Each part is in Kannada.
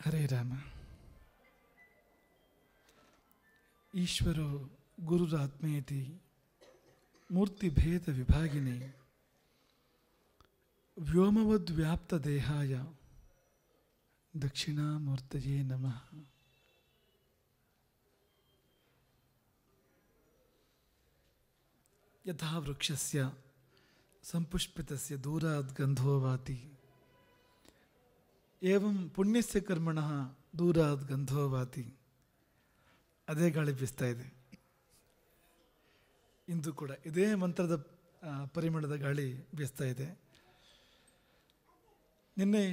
ಹರೇ ರಾಮ. ಈಶ್ವರೋ ಗುರುರಾತ್ಮೇತಿ ಮೂರ್ತಿಭೇದ ವಿಭಾಗಿನಿ ವ್ಯೋಮವದ್ವ್ಯಾಪ್ತದೇಹಾಯ ದಕ್ಷಿಣಾಮೂರ್ತಯೇ ನಮಃ. ಯಥಾ ವೃಕ್ಷಸ್ಯ ಸಂಪುಷ್ಪಿತಸ್ಯ ದೂರಾದ್ ಗಂಧೋ ವಾತಿ ಏವಂ ಪುಣ್ಯಸ್ಯ ಕರ್ಮಣಃ ದೂರಾದ್ ಗಂಧೋ ವಾತಿ. ಅದೇ ಗಾಳಿ ಬೀಸ್ತಾ ಇದೆ. ಇಂದು ಕೂಡ ಇದೇ ಮಂತ್ರದ ಪರಿಮಳದ ಗಾಳಿ ಬೀಸ್ತಾ ಇದೆ. ನಿನ್ನೆ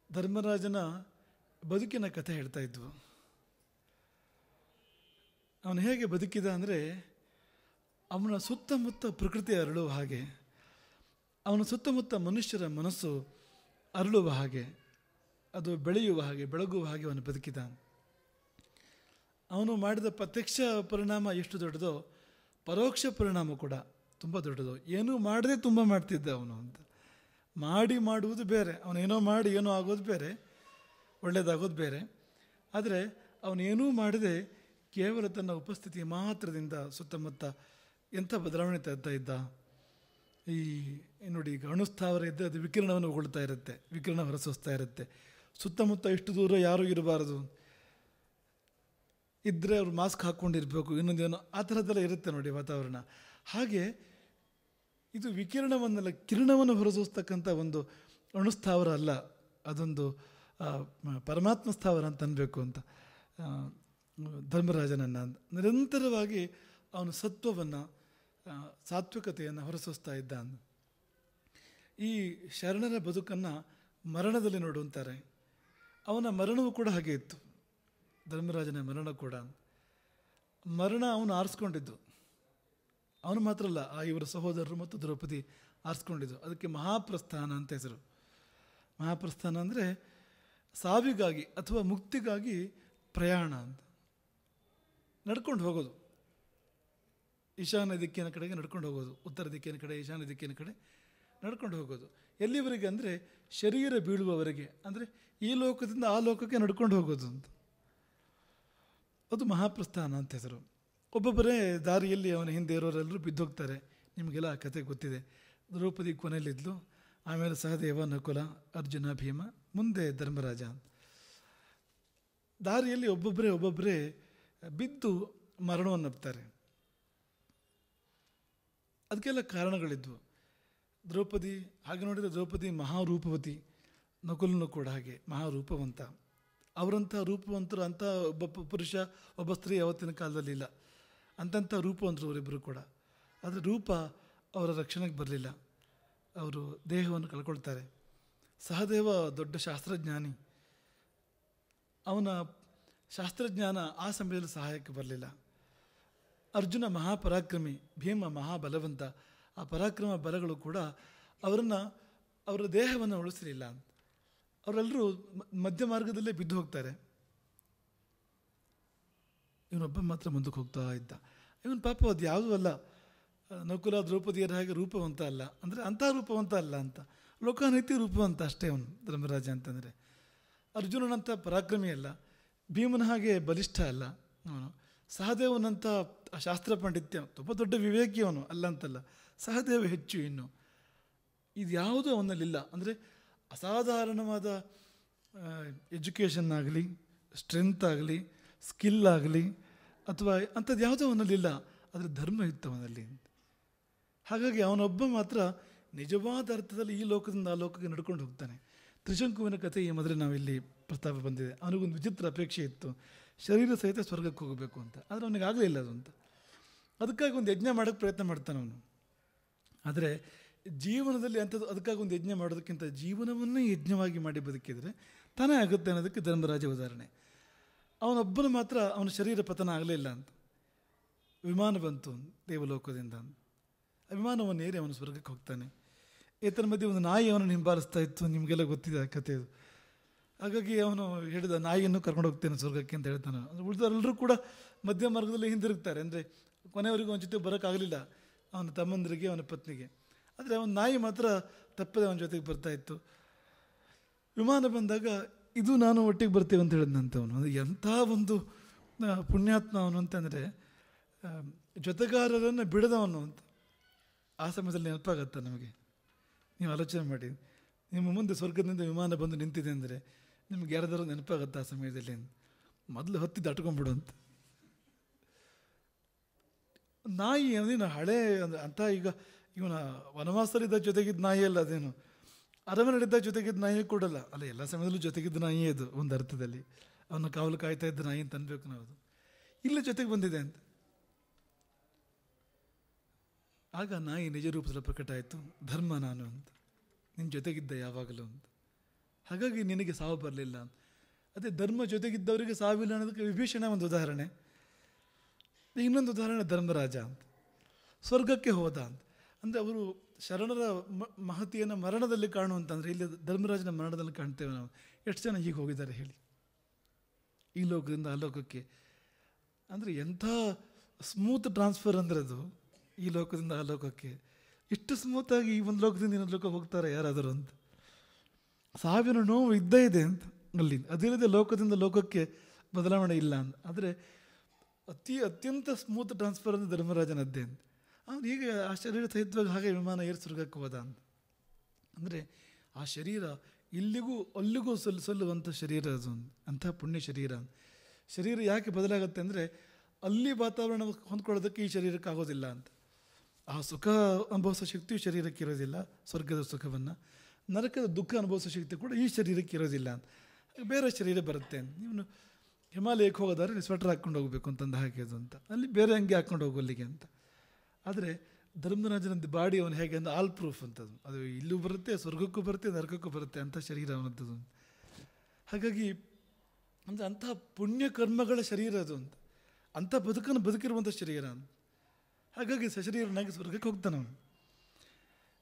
ಧರ್ಮರಾಜನ ಬದುಕಿನ ಕಥೆ ಹೇಳ್ತಾ ಇದ್ವು. ಅವನು ಹೇಗೆ ಬದುಕಿದ ಅಂದರೆ, ಅವನ ಸುತ್ತಮುತ್ತ ಪ್ರಕೃತಿ ಅರಳುವ ಹಾಗೆ, ಅವನ ಸುತ್ತಮುತ್ತ ಮನುಷ್ಯರ ಮನಸ್ಸು ಅರಳುವ ಹಾಗೆ, ಅದು ಬೆಳೆಯುವ ಹಾಗೆ, ಬೆಳಗುವ ಹಾಗೆ ಅವನು ಬದುಕಿದ. ಅವನು ಮಾಡಿದ ಪ್ರತ್ಯಕ್ಷ ಪರಿಣಾಮ ಎಷ್ಟು ದೊಡ್ಡದೋ, ಪರೋಕ್ಷ ಪರಿಣಾಮ ಕೂಡ ತುಂಬ ದೊಡ್ಡದು. ಏನೂ ಮಾಡದೆ ತುಂಬ ಮಾಡ್ತಿದ್ದ ಅವನು ಅಂತ. ಮಾಡುವುದು ಬೇರೆ, ಅವನೇನೋ ಮಾಡಿ ಏನೋ ಆಗೋದು ಬೇರೆ, ಒಳ್ಳೆಯದಾಗೋದು ಬೇರೆ. ಆದರೆ ಅವನೇನೂ ಮಾಡದೆ ಕೇವಲ ತನ್ನ ಉಪಸ್ಥಿತಿ ಮಾತ್ರದಿಂದ ಸುತ್ತಮುತ್ತ ಎಂಥ ಬದಲಾವಣೆ ತರ್ತಾ ಇದ್ದ. ಈ ನೋಡಿ, ಈಗ ಅಣುಸ್ಥಾವರ ಇದ್ದರೆ ಅದು ವಿಕಿರಣವನ್ನು ಉಗೊಳ್ತಾ ಇರುತ್ತೆ, ವಿಕಿರಣ ಹೊರಸೂಸ್ತಾ ಇರುತ್ತೆ. ಸುತ್ತಮುತ್ತ ಇಷ್ಟು ದೂರ ಯಾರೂ ಇರಬಾರದು, ಇದ್ದರೆ ಅವರು ಮಾಸ್ಕ್ ಹಾಕ್ಕೊಂಡಿರ್ಬೇಕು, ಇನ್ನೊಂದೇನೋ ಆ ಥರದ್ದೆಲ್ಲ ಇರುತ್ತೆ ನೋಡಿ ವಾತಾವರಣ. ಹಾಗೆ ಇದು ವಿಕಿರಣವನ್ನೆಲ್ಲ, ಕಿರಣವನ್ನು ಹೊರಸೂಸ್ತಕ್ಕಂಥ ಒಂದು ಅಣುಸ್ಥಾವರ ಅಲ್ಲ, ಅದೊಂದು ಪರಮಾತ್ಮ ಸ್ಥಾವರ ಅಂತ ಅನ್ಬೇಕು ಅಂತ ಧರ್ಮರಾಜನನ್ನು. ನಿರಂತರವಾಗಿ ಅವನು ಸತ್ವವನ್ನು, ಸಾತ್ವಿಕತೆಯನ್ನು ಹೊರಸೂಸ್ತಾ ಇದ್ದ. ಈ ಶರಣರ ಬದುಕನ್ನು ಮರಣದಲ್ಲಿ ನೋಡುವಂತಾರೆ. ಅವನ ಮರಣವೂ ಕೂಡ ಹಾಗೆ ಇತ್ತು. ಧರ್ಮರಾಜನ ಮರಣ ಕೂಡ, ಮರಣ ಅವನು ಆರಿಸ್ಕೊಂಡಿದ್ದು. ಅವನು ಮಾತ್ರ ಅಲ್ಲ, ಆ ಇವರ ಸಹೋದರರು ಮತ್ತು ದ್ರೌಪದಿ ಆರಿಸ್ಕೊಂಡಿದ್ದು. ಅದಕ್ಕೆ ಮಹಾಪ್ರಸ್ಥಾನ ಅಂತ ಹೆಸರು. ಮಹಾಪ್ರಸ್ಥಾನ ಅಂದರೆ ಸಾವಿಗಾಗಿ ಅಥವಾ ಮುಕ್ತಿಗಾಗಿ ಪ್ರಯಾಣ ಅಂತ. ನಡ್ಕೊಂಡು ಹೋಗೋದು, ಈಶಾನ್ಯ ದಿಕ್ಕಿನ ಕಡೆಗೆ ನಡ್ಕೊಂಡು ಹೋಗೋದು, ಉತ್ತರ ದಿಕ್ಕಿನ ಕಡೆ, ಈಶಾನ್ಯ ದಿಕ್ಕಿನ ಕಡೆ ನಡ್ಕೊಂಡು ಹೋಗೋದು. ಎಲ್ಲಿವರೆಗೆ ಅಂದರೆ ಶರೀರ ಬೀಳುವವರೆಗೆ, ಅಂದರೆ ಈ ಲೋಕದಿಂದ ಆ ಲೋಕಕ್ಕೆ ನಡ್ಕೊಂಡು ಹೋಗೋದು ಅಂತ. ಅದು ಮಹಾಪ್ರಸ್ಥಾನ ಅಂತ ಹೆಸರು. ಒಬ್ಬೊಬ್ಬರೇ ದಾರಿಯಲ್ಲಿ ಅವನ ಹಿಂದೆ ಇರೋರೆಲ್ಲರೂ ಬಿದ್ದೋಗ್ತಾರೆ. ನಿಮಗೆಲ್ಲ ಆ ಕಥೆ ಗೊತ್ತಿದೆ. ದ್ರೌಪದಿ ಕೊನೆಯಲ್ಲಿದ್ಲು, ಆಮೇಲೆ ಸಹದೇವ, ನಕುಲ, ಅರ್ಜುನ, ಭೀಮ, ಮುಂದೆ ಧರ್ಮರಾಜ. ದಾರಿಯಲ್ಲಿ ಒಬ್ಬೊಬ್ಬರೇ ಬಿದ್ದು ಮರಣವನ್ನಪ್ತಾರೆ. ಅದಕ್ಕೆಲ್ಲ ಕಾರಣಗಳಿದ್ವು. ದ್ರೌಪದಿ, ಹಾಗೆ ನೋಡಿದರೆ ದ್ರೌಪದಿ ಮಹಾರೂಪವತಿ, ನಕುಲನು ಕೂಡ ಹಾಗೆ ಮಹಾರೂಪವಂತ. ಅವರಂಥ ರೂಪವಂತರು, ಅಂಥ ಒಬ್ಬ ಪುರುಷ ಒಬ್ಬ ಸ್ತ್ರೀ ಅವತ್ತಿನ ಕಾಲದಲ್ಲಿ ಇಲ್ಲ. ಅಂಥ ರೂಪವಂತರು ಅವರಿಬ್ಬರು ಕೂಡ. ಆದರೆ ರೂಪ ಅವರ ರಕ್ಷಣೆಗೆ ಬರಲಿಲ್ಲ, ಅವರು ದೇಹವನ್ನು ಕಳ್ಕೊಳ್ತಾರೆ. ಸಹದೇವ ದೊಡ್ಡ ಶಾಸ್ತ್ರಜ್ಞಾನಿ, ಅವನ ಶಾಸ್ತ್ರಜ್ಞಾನ ಆ ಸಮಯದಲ್ಲಿ ಸಹಾಯಕ್ಕೆ ಬರಲಿಲ್ಲ. ಅರ್ಜುನ ಮಹಾಪರಾಕ್ರಮಿ, ಭೀಮ ಮಹಾಬಲವಂತ. ಆ ಪರಾಕ್ರಮ ಬಲಗಳು ಕೂಡ ಅವರ ದೇಹವನ್ನು ಉಳಿಸಲಿಲ್ಲ. ಅವರೆಲ್ಲರೂ ಮಧ್ಯ ಮಾರ್ಗದಲ್ಲೇ ಬಿದ್ದು ಹೋಗ್ತಾರೆ. ಇವನೊಬ್ಬ ಮಾತ್ರ ಮುಂದಕ್ಕೆ ಹೋಗ್ತಾ ಇದ್ದ. ಇವನು ಪಾಪ ಅದು ಯಾವುದೂ ಅಲ್ಲ, ನಕುಲ ದ್ರೌಪದಿಯರ ಹಾಗೆ ರೂಪವಂತ ಅಲ್ಲ, ಅಂದರೆ ಅಂಥ ರೂಪವಂತ ಅಲ್ಲ ಅಂತ, ಲೋಕನೈತಿ ರೂಪವಂತ ಅಷ್ಟೇ ಅವನು ಧರ್ಮರಾಜ ಅಂತಂದರೆ. ಅರ್ಜುನನಂಥ ಪರಾಕ್ರಮಿ ಅಲ್ಲ, ಭೀಮನ ಹಾಗೆ ಬಲಿಷ್ಠ ಅಲ್ಲ ಅವನು. ಸಹದೇವನಂಥ ಶಾಸ್ತ್ರ ಪಾಂಡಿತ್ಯ, ತುಂಬ ದೊಡ್ಡ ವಿವೇಕಿ ಅವನು, ಅಲ್ಲ ಅಂತಲ್ಲ, ಸಹದೇವ ಹೆಚ್ಚು. ಇನ್ನು ಇದು ಯಾವುದೂ ಅವನಲ್ಲಿಲ್ಲ. ಅಂದರೆ ಅಸಾಧಾರಣವಾದ ಎಜುಕೇಷನ್ ಆಗಲಿ, ಸ್ಟ್ರೆಂತ್ ಆಗಲಿ, ಸ್ಕಿಲ್ ಆಗಲಿ, ಅಥವಾ ಅಂಥದ್ದು ಯಾವುದೋ ಅವನಲ್ಲಿಲ್ಲ. ಆದರೆ ಧರ್ಮ ಇತ್ತು ಅವನಲ್ಲಿ. ಹಾಗಾಗಿ ಅವನೊಬ್ಬ ಮಾತ್ರ ನಿಜವಾದ ಅರ್ಥದಲ್ಲಿ ಈ ಲೋಕದಿಂದ ಆ ಲೋಕಕ್ಕೆ ನಡ್ಕೊಂಡು ಹೋಗ್ತಾನೆ. ತ್ರಿಶಂಕುವಿನ ಕಥೆ ಈ ಮೊದಲೇ ನಾವಿಲ್ಲಿ ಪ್ರಸ್ತಾಪ ಬಂದಿದೆ. ಅವನಿಗೊಂದು ವಿಚಿತ್ರ ಅಪೇಕ್ಷೆ ಇತ್ತು, ಶರೀರ ಸಹಿತ ಸ್ವರ್ಗಕ್ಕೆ ಹೋಗಬೇಕು ಅಂತ. ಆದರೆ ಅವನಿಗೆ ಆಗಲಿಲ್ಲ ಅದು ಅಂತ. ಅದಕ್ಕಾಗಿ ಒಂದು ಯಜ್ಞ ಮಾಡೋಕ್ಕೆ ಪ್ರಯತ್ನ ಮಾಡ್ತಾನೆ ಅವನು. ಆದರೆ ಜೀವನದಲ್ಲಿ ಅಂಥದ್ದು, ಅದಕ್ಕಾಗಿ ಒಂದು ಯಜ್ಞ ಮಾಡೋದಕ್ಕಿಂತ ಜೀವನವನ್ನೇ ಯಜ್ಞವಾಗಿ ಮಾಡಿ ಬದುಕಿದರೆ ತಾನೇ ಆಗುತ್ತೆ ಅನ್ನೋದಕ್ಕೆ ಧರ್ಮರಾಜ ಉದಾಹರಣೆ. ಅವನೊಬ್ಬನು ಮಾತ್ರ ಅವನ ಶರೀರ ಪತನ ಆಗಲಿಲ್ಲ ಅಂತ. ವಿಮಾನ ಬಂತು ದೇವಲೋಕದಿಂದ, ವಿಮಾನವನ್ನು ಏರಿ ಅವನು ಸ್ವರ್ಗಕ್ಕೆ ಹೋಗ್ತಾನೆ. ಏತರ ಮಧ್ಯೆ ಒಂದು ನಾಯಿ ಅವನನ್ನು ಹಿಂಬಾಲಿಸ್ತಾ ಇತ್ತು, ನಿಮಗೆಲ್ಲ ಗೊತ್ತಿದೆ ಆ ಕಥೆಯದು. ಹಾಗಾಗಿ ಅವನು ಹೇಳಿದ, ನಾಯಿಯನ್ನು ಕರ್ಕೊಂಡು ಹೋಗ್ತೇನೆ ಸ್ವರ್ಗಕ್ಕೆ ಅಂತ ಹೇಳ್ತಾನೆ. ಉಳಿದವರೆಲ್ಲರೂ ಕೂಡ ಮಧ್ಯ ಮಾರ್ಗದಲ್ಲಿ ಹಿಂದಿರುಗ್ತಾರೆ. ಅಂದರೆ ಕೊನೆಯವರೆಗೂ ಅವನ ಜೊತೆ ಬರೋಕ್ಕಾಗಲಿಲ್ಲ, ಅವನ ತಮ್ಮಂದರಿಗೆ, ಅವನ ಪತ್ನಿಗೆ. ಆದರೆ ಅವನ ನಾಯಿ ಮಾತ್ರ ತಪ್ಪದೆ ಅವನ ಜೊತೆಗೆ ಬರ್ತಾ ಇತ್ತು. ವಿಮಾನ ಬಂದಾಗ ಇದು ನಾನು ಒಟ್ಟಿಗೆ ಬರ್ತೀವಿ ಅಂತ ಹೇಳಿದಂಥವನು. ಅದು ಎಂಥ ಒಂದು ಪುಣ್ಯಾತ್ಮ ಅವನು ಅಂತಂದರೆ, ಜೊತೆಗಾರರನ್ನು ಬಿಡದವನು ಅಂತ. ಆ ಸಮಯದಲ್ಲಿ ನೆನಪಾಗತ್ತೆ ನಮಗೆ. ನೀವು ಆಲೋಚನೆ ಮಾಡಿ, ನಿಮ್ಮ ಮುಂದೆ ಸ್ವರ್ಗದಿಂದ ವಿಮಾನ ಬಂದು ನಿಂತಿದೆ ಅಂದರೆ ನಿಮ್ಗೆ ಯಾರಾದರೂ ನೆನಪಾಗತ್ತೆ ಆ ಸಮಯದಲ್ಲಿ? ಮೊದಲು ಹೊತ್ತಿ ದಾಟ್ಕೊಂಡ್ಬಿಡು ಅಂತ. ನಾಯಿ ಅದೇನು ಹಳೆ ಅಂತ, ಈಗ ಇವನ ವನವಾಸರಿದ್ದ ಜೊತೆಗಿದ್ದ ನಾಯಿ ಅಲ್ಲ, ಅದೇನು ಅರಮನೆಯಲ್ಲಿದ್ದ ಜೊತೆಗಿದ್ದ ನಾಯಿ ಕೊಡಲ್ಲ ಅಲ್ಲ, ಎಲ್ಲ ಸಮಯದಲ್ಲೂ ಜೊತೆಗಿದ್ದ ನಾಯಿ ಅದು ಒಂದು ಅರ್ಥದಲ್ಲಿ. ಅವನ ಕಾವಲು ಕಾಯ್ತಾ ಇದ್ದ ನಾಯಿ ಅಂತ ಅನ್ಬೇಕು ನಾವು. ಅದು ಇಲ್ಲ ಜೊತೆಗೆ ಬಂದಿದೆ ಅಂತ. ಆಗ ನಾಯಿ ನಿಜ ರೂಪದಲ್ಲಿ ಪ್ರಕಟ ಆಯಿತು, ಧರ್ಮ ನಾನು ಅಂತ, ನಿನ್ನ ಜೊತೆಗಿದ್ದ ಯಾವಾಗಲೂ ಅಂತ. ಹಾಗಾಗಿ ನಿನಗೆ ಸಾವು ಬರಲಿಲ್ಲ ಅಂತ. ಅದೇ ಧರ್ಮ ಜೊತೆಗಿದ್ದವರಿಗೆ ಸಾವಿಲ್ಲ ಅನ್ನೋದಕ್ಕೆ ವಿಭೀಷಣ ಒಂದು ಉದಾಹರಣೆ. ಇನ್ನೊಂದು ಉದಾಹರಣೆ ಧರ್ಮರಾಜ ಅಂತ, ಸ್ವರ್ಗಕ್ಕೆ ಹೋದ ಅಂತ. ಅಂದರೆ ಅವರು ಶರಣರ ಮಹತಿಯನ್ನು ಮರಣದಲ್ಲಿ ಕಾಣುವಂತಂದರೆ, ಇಲ್ಲಿ ಧರ್ಮರಾಜನ ಮರಣದಲ್ಲಿ ಕಾಣ್ತೇವೆ ನಾವು. ಎಷ್ಟು ಜನ ಹೀಗೆ ಹೋಗಿದ್ದಾರೆ ಹೇಳಿ, ಈ ಲೋಕದಿಂದ ಆ ಲೋಕಕ್ಕೆ. ಅಂದರೆ ಎಂಥ ಸ್ಮೂತ್ ಟ್ರಾನ್ಸ್ಫರ್ ಅಂದರೆ ಅದು, ಈ ಲೋಕದಿಂದ ಆ ಲೋಕಕ್ಕೆ. ಇಷ್ಟು ಸ್ಮೂತಾಗಿ ಈ ಒಂದು ಲೋಕದಿಂದ ಇನ್ನೊಂದು ಲೋಕಕ್ಕೆ ಹೋಗ್ತಾರೆ ಯಾರಾದರೂ ಅಂತ. ಸಾವಿನ ನೋವು ಇದ್ದೇ ಇದೆ ಅಂತ ಅಲ್ಲಿ. ಅದಿಲ್ಲದೆ ಲೋಕದಿಂದ ಲೋಕಕ್ಕೆ ಬದಲಾವಣೆ ಇಲ್ಲ ಅಂತ. ಆದರೆ ಅತ್ಯಂತ ಸ್ಮೂತ್ ಟ್ರಾನ್ಸ್ಫರ್ ಅಂದರೆ ಧರ್ಮರಾಜನದ್ದೇ ಅಂತ. ಅವನು ಹೀಗೆ ಆ ಶರೀರ ಸಹಿತವಾಗಿ ಹಾಗೆ ವಿಮಾನ ಏರಿ ಸ್ವರ್ಗಕ್ಕೆ ಹೋದ ಅಂತ. ಅಂದರೆ ಆ ಶರೀರ ಇಲ್ಲಿಗೂ ಅಲ್ಲಿಗೂ ಸಲ್ಲುವಂಥ ಶರೀರ ಅದು, ಅಂಥ ಪುಣ್ಯ ಶರೀರ. ಶರೀರ ಯಾಕೆ ಬದಲಾಗುತ್ತೆ ಅಂದರೆ, ಅಲ್ಲಿ ವಾತಾವರಣ ಹೊಂದ್ಕೊಳ್ಳೋದಕ್ಕೆ ಈ ಶರೀರಕ್ಕೆ ಆಗೋದಿಲ್ಲ ಅಂತ. ಆ ಸುಖ ಅನುಭವಿಸೋ ಶಕ್ತಿಯು ಶರೀರಕ್ಕೆ ಇರೋದಿಲ್ಲ, ಸ್ವರ್ಗದ ಸುಖವನ್ನು. ನರಕದ ದುಃಖ ಅನುಭವಿಸೋ ಶಕ್ತಿ ಕೂಡ ಈ ಶರೀರಕ್ಕೆ ಇರೋದಿಲ್ಲ ಅಂತ. ಬೇರೆ ಶರೀರ ಬರುತ್ತೆ. ನೀವು ಹಿಮಾಲಯಕ್ಕೆ ಹೋಗೋದಾದ್ರೆ ನೀವು ಸ್ವೆಟರ್ ಹಾಕ್ಕೊಂಡು ಹೋಗಬೇಕು ಅಂತಂದು ಹಾಕಿದ್ದು ಅಂತ, ಅಲ್ಲಿ ಬೇರೆ ಅಂಗಿ ಹಾಕ್ಕೊಂಡು ಹೋಗೋಲ್ಲಿಗೆ ಅಂತ. ಆದರೆ ಧರ್ಮರಾಜನಂದು ಬಾಡಿ ಅವನು ಹೇಗೆ ಅಂದರೆ ಆಲ್ ಪ್ರೂಫ್ ಅಂತದ್ದು. ಅದು ಇಲ್ಲೂ ಬರುತ್ತೆ, ಸ್ವರ್ಗಕ್ಕೂ ಬರುತ್ತೆ, ನರಕಕ್ಕೂ ಬರುತ್ತೆ ಅಂತ ಶರೀರ ಅವನದ್ದು. ಹಾಗಾಗಿ ಅಂದರೆ ಅಂಥ ಪುಣ್ಯ ಕರ್ಮಗಳ ಶರೀರ ಅದು ಅಂತ, ಅಂಥ ಬದುಕನ್ನು ಬದುಕಿರುವಂಥ ಶರೀರ ಅಂತ. ಹಾಗಾಗಿ ಸಶರೀರನಾಗಿ ಸ್ವರ್ಗಕ್ಕೆ ಹೋಗ್ತಾನೆ ಅವನು.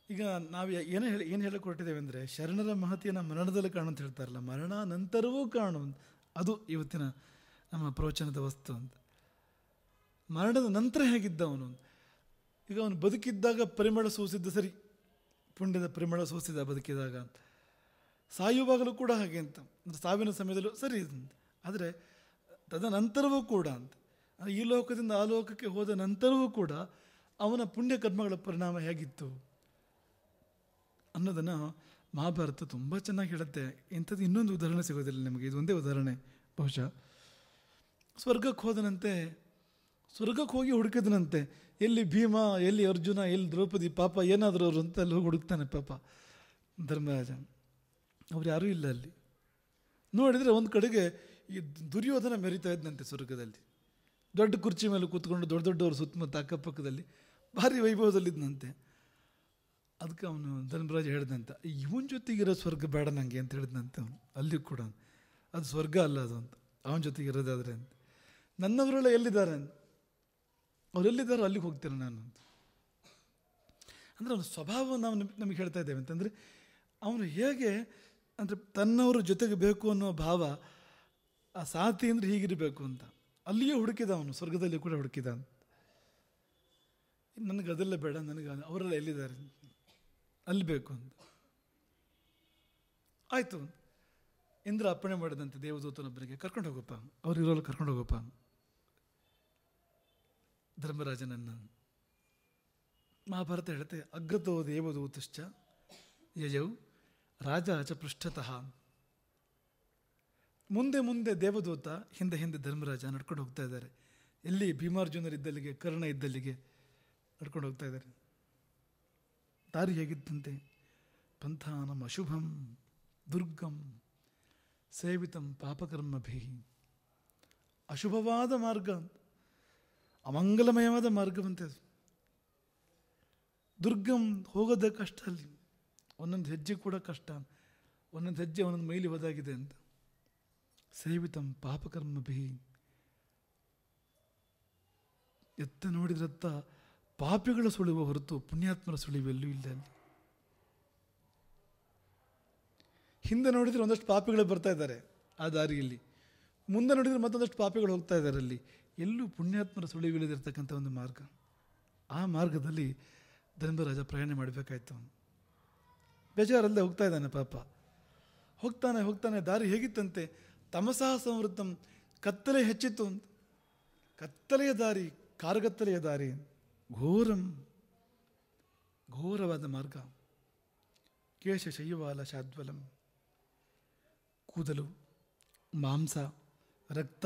ಈಗ ನಾವು ಏನು ಹೇಳಕ್ಕೆ ಹೊರಟಿದ್ದೇವೆ ಅಂದರೆ, ಶರಣರ ಮಹತಿಯನ್ನು ಮರಣದಲ್ಲಿ ಕಾಣು ಅಂತ ಹೇಳ್ತಾರಲ್ಲ, ಮರಣ ನಂತರವೂ ಕಾಣು, ಅದು ಇವತ್ತಿನ ನಮ್ಮ ಪ್ರವಚನದ ವಸ್ತು ಅಂತ. ಮರಣದ ನಂತರ ಹೇಗಿದ್ದ ಅವನು? ಈಗ ಅವನು ಬದುಕಿದ್ದಾಗ ಪರಿಮಳ ಸೂಸಿದ್ದ ಸರಿ, ಪುಣ್ಯದ ಪರಿಮಳ ಸೂಸಿದ ಬದುಕಿದಾಗ ಅಂತ. ಸಾಯುವಾಗಲೂ ಕೂಡ ಹಾಗೆ ಅಂತ, ಅಂದರೆ ಸಾವಿನ ಸಮಯದಲ್ಲೂ ಸರಿ ಅಂತ. ಆದರೆ ತದನಂತರವೂ ಕೂಡ ಅಂತ, ಈ ಲೋಕದಿಂದ ಆ ಲೋಕಕ್ಕೆ ಹೋದ ನಂತರವೂ ಕೂಡ ಅವನ ಪುಣ್ಯ ಕರ್ಮಗಳ ಪರಿಣಾಮ ಹೇಗಿತ್ತು ಅನ್ನೋದನ್ನು ಮಹಾಭಾರತ ತುಂಬ ಚೆನ್ನಾಗಿ ಹೇಳುತ್ತೆ. ಇಂಥದ್ದು ಇನ್ನೊಂದು ಉದಾಹರಣೆ ಸಿಗೋದಿಲ್ಲ ನಮಗೆ, ಇದು ಒಂದೇ ಉದಾಹರಣೆ ಬಹುಶಃ. ಸ್ವರ್ಗಕ್ಕೆ ಹೋದನಂತೆ, ಸ್ವರ್ಗಕ್ಕೆ ಹೋಗಿ ಹುಡುಕಿದನಂತೆ, ಎಲ್ಲಿ ಭೀಮ, ಎಲ್ಲಿ ಅರ್ಜುನ, ಎಲ್ಲಿ ದ್ರೌಪದಿ, ಪಾಪ ಏನಾದರೂ ಅವರು ಅಂತ ಅಲ್ಲಿ ಹೋಗಿ ಹುಡುಕ್ತಾನೆ ಪಾಪ ಧರ್ಮರಾಜ. ಅವ್ರು ಯಾರೂ ಇಲ್ಲ ಅಲ್ಲಿ. ನೋಡಿದರೆ ಒಂದು ಕಡೆಗೆ ಈ ದುರ್ಯೋಧನ ಮೆರಿತಾ ಇದ್ದಂತೆ ಸ್ವರ್ಗದಲ್ಲಿ, ದೊಡ್ಡ ಕುರ್ಚಿ ಮೇಲೆ ಕೂತ್ಕೊಂಡು ದೊಡ್ಡ ದೊಡ್ಡವರು ಸುತ್ತಮುತ್ತ ಅಕ್ಕಪಕ್ಕದಲ್ಲಿ ಭಾರಿ ವೈಭವದಲ್ಲಿದ್ದಂತೆ. ಅದಕ್ಕೆ ಅವನು ಧರ್ಮರಾಜ ಹೇಳ್ದಂತ, ಇವನ ಜೊತೆಗಿರೋ ಸ್ವರ್ಗ ಬೇಡ ನನಗೆ ಅಂತ ಹೇಳಿದಂತೆ ಅವನು. ಅಲ್ಲಿ ಕೂಡ ಅದು ಸ್ವರ್ಗ ಅಲ್ಲ ಅದು ಅಂತ, ಅವನ ಜೊತೆಗೆ ಇರೋದಾದ್ರೆ ಅಂತ. ನನ್ನವರೆಲ್ಲ ಎಲ್ಲಿದ್ದಾರೆ ಅಂತ, ಅವರೆಲ್ಲಿದ್ದಾರೋ ಅಲ್ಲಿಗೆ ಹೋಗ್ತೇನೆ ನಾನು ಅಂತ. ಅಂದರೆ ಅವನ ಸ್ವಭಾವ ನಾವು ನಮಗೆ ಹೇಳ್ತಾ ಇದ್ದೇವೆ ಅಂತಂದರೆ, ಅವನು ಹೇಗೆ ಅಂದರೆ ತನ್ನವರು ಜೊತೆಗೆ ಬೇಕು ಅನ್ನೋ ಭಾವ, ಆ ಸಾಥಿ ಅಂದರೆ ಹೀಗಿರಬೇಕು ಅಂತ ಅಲ್ಲಿಯೇ ಹುಡುಕಿದ ಅವನು, ಸ್ವರ್ಗದಲ್ಲಿ ಕೂಡ ಹುಡುಕಿದ. ನನಗೆ ಅದೆಲ್ಲ ಬೇಡ, ನನಗೆ ಅವರೆಲ್ಲ ಎಲ್ಲಿದ್ದಾರೆ ಅಲ್ಲಿ ಬೇಕು ಅಂತ. ಆಯಿತು, ಇಂದ್ರ ಅಪ್ಪಣೆ ಮಾಡಿದಂತೆ ದೇವದೂತನೊಬ್ಬರಿಗೆ, ಕರ್ಕೊಂಡು ಹೋಗಪ್ಪ, ಅವ್ರು ಇರೋಲ್ಲ ಕರ್ಕೊಂಡು ಹೋಗಪ್ಪ ಧರ್ಮರಾಜನನ್ನು. ಮಹಾಭಾರತ ಹೇಳುತ್ತೆ, ಅಗ್ರತೋ ದೇವದೂತಶ್ಚ ಯಜೌ ರಾಜ ಚ ಪೃಷ್ಠತಃ. ಮುಂದೆ ಮುಂದೆ ದೇವದೂತ, ಹಿಂದೆ ಹಿಂದೆ ಧರ್ಮರಾಜ ನಡ್ಕೊಂಡು ಹೋಗ್ತಾ ಇದ್ದಾರೆ. ಎಲ್ಲಿ ಭೀಮಾರ್ಜುನರಿದ್ದಲ್ಲಿಗೆ, ಕರ್ಣ ಇದ್ದಲ್ಲಿಗೆ ನಡ್ಕೊಂಡು ಹೋಗ್ತಾ ಇದ್ದಾರೆ. ದಾರಿ ಹೇಗಿತ್ತಂತೆ, ಪಂಥಾನಂ ಅಶುಭಂ ದುರ್ಗಂ ಸೇವಿತಂ ಪಾಪಕರ್ಮಭಿ. ಅಶುಭವಾದ ಮಾರ್ಗ, ಅಮಂಗಲಮಯವಾದ ಮಾರ್ಗವಂತೆ ಅದು. ದುರ್ಗಂ, ಹೋಗೋದೇ ಕಷ್ಟ ಅಲ್ಲಿ, ಒಂದೊಂದು ಹೆಜ್ಜೆ ಕೂಡ ಕಷ್ಟ, ಒಂದೊಂದು ಹೆಜ್ಜೆ ಒಂದೊಂದು ಮೈಲಿ ಹೋದಾಗಿದೆ ಅಂತ. ಸೇವಿತಂ ಪಾಪಕರ್ಮಭಿ, ಎತ್ತ ನೋಡಿದ್ರತ್ತ ಪಾಪಿಗಳ ಸುಳಿವು ಹೊರತು ಪುಣ್ಯಾತ್ಮರ ಸುಳಿವು ಎಲ್ಲೂ ಇಲ್ಲ ಅಲ್ಲಿ. ಹಿಂದೆ ನೋಡಿದರೆ ಒಂದಷ್ಟು ಪಾಪಿಗಳು ಬರ್ತಾ ಇದ್ದಾರೆ ಆ ದಾರಿಯಲ್ಲಿ, ಮುಂದೆ ನೋಡಿದರೆ ಮತ್ತೊಂದಷ್ಟು ಪಾಪಿಗಳು ಹೋಗ್ತಾ ಇದ್ದಾರೆ ಅಲ್ಲಿ. ಎಲ್ಲೂ ಪುಣ್ಯಾತ್ಮರ ಸುಳಿವಿಲ್ಲದಿರ್ತಕ್ಕಂಥ ಒಂದು ಮಾರ್ಗ. ಆ ಮಾರ್ಗದಲ್ಲಿ ಧರ್ಮರಾಜ ಪ್ರಯಾಣ ಮಾಡಬೇಕಾಯ್ತು. ಬೇಜಾರಲ್ಲದೆ ಹೋಗ್ತಾ ಇದ್ದಾನೆ ಪಾಪ. ಹೋಗ್ತಾನೆ ಹೋಗ್ತಾನೆ ದಾರಿ ಹೇಗಿತ್ತಂತೆ, ತಮಸಾ ಸಂವೃತ್ತಂ, ಕತ್ತಲೆ ಹೆಚ್ಚಿತ್ತು. ಕತ್ತಲೆಯ ದಾರಿ, ಕಾರಗತ್ತಲೆಯ ದಾರಿ, ಘೋರವಾದ ಮಾರ್ಗ. ಕೇಶ ಶೈವಾಲ ಶಾದ್ವಲಂ, ಕೂದಲು, ಮಾಂಸ, ರಕ್ತ.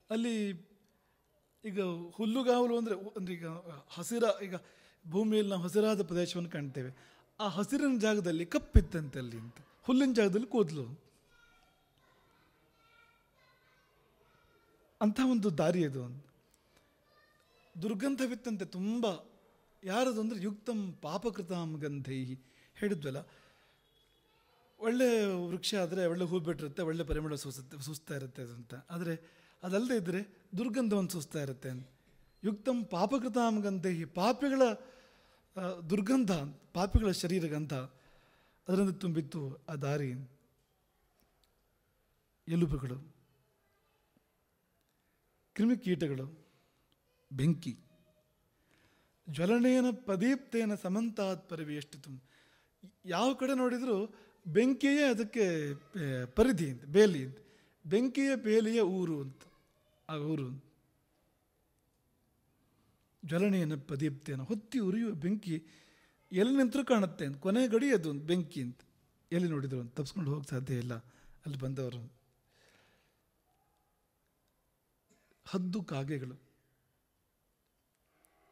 ಅಲ್ಲಿ ಈಗ ಹುಲ್ಲುಗಾವಲು ಅಂದರೆ ಈಗ ಈಗ ಭೂಮಿಯಲ್ಲಿ ನಾವು ಹಸಿರಾದ ಪ್ರದೇಶವನ್ನು ಕಾಣ್ತೇವೆ. ಆ ಹಸಿರಿನ ಜಾಗದಲ್ಲಿ ಕಪ್ಪಿತ್ತಂತೆ ಅಲ್ಲಿ ಅಂತ, ಹುಲ್ಲಿನ ಜಾಗದಲ್ಲಿ ಕೂದಲು. ಅಂಥ ಒಂದು ದಾರಿ ಅದು. ದುರ್ಗಂಧವಿತ್ತಂತೆ ತುಂಬ. ಯಾರದು ಅಂದರೆ ಯುಕ್ತಂ ಪಾಪಕೃತಾಂ ಗಂಧೈ. ಹೇಳಿದ್ವಲ್ಲ, ಒಳ್ಳೆ ವೃಕ್ಷ ಆದರೆ ಒಳ್ಳೆ ಹೂ ಬಿಟ್ಟಿರುತ್ತೆ, ಒಳ್ಳೆ ಪರಿಮಳ ಸೂಸ್ತಾ ಇರುತ್ತೆ ಅದು ಅಂತ. ಆದರೆ ಅದಲ್ಲದೆ ಇದ್ದರೆ ದುರ್ಗಂಧವನ್ನು ಸೂಸ್ತಾ ಇರುತ್ತೆ. ಯುಕ್ತಂ ಪಾಪಕೃತಾಂ ಗಂಧೈ, ಪಾಪಿಗಳ ದುರ್ಗಂಧ, ಪಾಪಿಗಳ ಶರೀರಗಂಧ ಅದರಿಂದ ತುಂಬಿತ್ತು ಆ ದಾರಿ. ಎಲುಬುಗಳು, ಕ್ರಿಮಿಕೀಟಗಳು, ಬೆಂಕಿ. ಜ್ವಲನೇನ ಪ್ರದೀಪ್ತೇನ ಸಮಂತಾತ್ ಪರಿವೇಷ್ಟಿತು. ಯಾವ ಕಡೆ ನೋಡಿದರೂ ಬೆಂಕಿಯೇ ಅದಕ್ಕೆ ಪರಿಧಿ ಅಂತ, ಬೇಲಿ ಅಂತ. ಬೆಂಕಿಯ ಬೇಲಿಯ ಊರು ಅಂತ ಆ ಊರು. ಜ್ವಲನೇನ ಪ್ರದೀಪ್ತೇನ, ಹೊತ್ತಿ ಉರಿಯುವ ಬೆಂಕಿ ಎಲ್ಲಿ ನಿಂತರೂ ಕಾಣುತ್ತೆ ಅಂತ. ಕೊನೆ ಗಡಿ ಅದು ಒಂದು ಬೆಂಕಿ ಅಂತ. ಎಲ್ಲಿ ನೋಡಿದ್ರು ಅಂತ ತಪ್ಪಿಸ್ಕೊಂಡು ಹೋಗಕ್ಕೆ ಸಾಧ್ಯ ಇಲ್ಲ ಅಲ್ಲಿ ಬಂದವರು. ಹದ್ದು ಕಾಗೆಗಳು,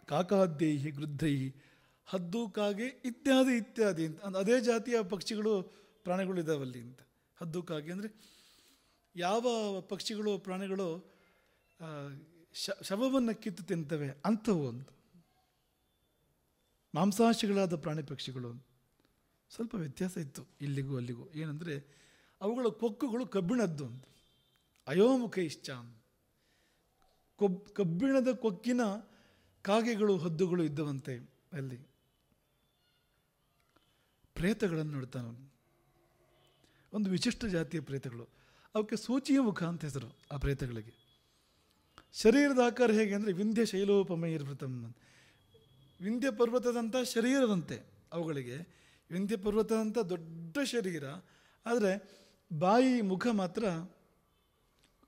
ಕಾಕಾದ್ಯೈಹಿ ಗೃದ್ಧೈಹಿ, ಹದ್ದು ಕಾಗೆ ಇತ್ಯಾದಿ ಇತ್ಯಾದಿ ಅಂತ. ಅದೇ ಜಾತಿಯ ಪಕ್ಷಿಗಳು ಪ್ರಾಣಿಗಳು ಇದಾವಲ್ಲಿ ಅಂತ. ಹದ್ದು ಕಾಗೆ ಅಂದರೆ ಯಾವ ಪಕ್ಷಿಗಳು ಪ್ರಾಣಿಗಳು ಶವವನ್ನು ಕಿತ್ತು ತಿಂತವೆ ಅಂಥವು ಅಂತ. ಮಾಂಸಾಶಿಗಳಾದ ಪ್ರಾಣಿ ಪಕ್ಷಿಗಳು. ಸ್ವಲ್ಪ ವ್ಯತ್ಯಾಸ ಇತ್ತು ಇಲ್ಲಿಗೂ ಅಲ್ಲಿಗೂ. ಏನಂದರೆ ಅವುಗಳ ಕೊಕ್ಕುಗಳು ಕಬ್ಬಿಣದ್ದು ಅಂತ. ಅಯೋಮುಖ ಇಷ್ಟ, ಕಬ್ಬಿಣದ ಕೊಕ್ಕಿನ ಕಾಗೆಗಳು ಹದ್ದುಗಳು ಇದ್ದವಂತೆ ಅಲ್ಲಿ. ಪ್ರೇತಗಳನ್ನು ನೋಡ್ತಾನೆ, ಒಂದು ವಿಶಿಷ್ಟ ಜಾತಿಯ ಪ್ರೇತಗಳು. ಅವಕ್ಕೆ ಸೂಚಿಯ ಮುಖ ಅಂತ ಹೆಸರು ಆ ಪ್ರೇತಗಳಿಗೆ. ಶರೀರದ ಆಕಾರ ಹೇಗೆ ಅಂದರೆ ವಿಂಧ್ಯ ಶೈಲೋಪಮೈರ್ವೃತಂ, ವಿಂಧ್ಯ ಪರ್ವತದಂಥ ಶರೀರದಂತೆ ಅವುಗಳಿಗೆ. ವಿಂಧ್ಯ ಪರ್ವತದಂಥ ದೊಡ್ಡ ಶರೀರ, ಆದರೆ ಬಾಯಿ ಮುಖ ಮಾತ್ರ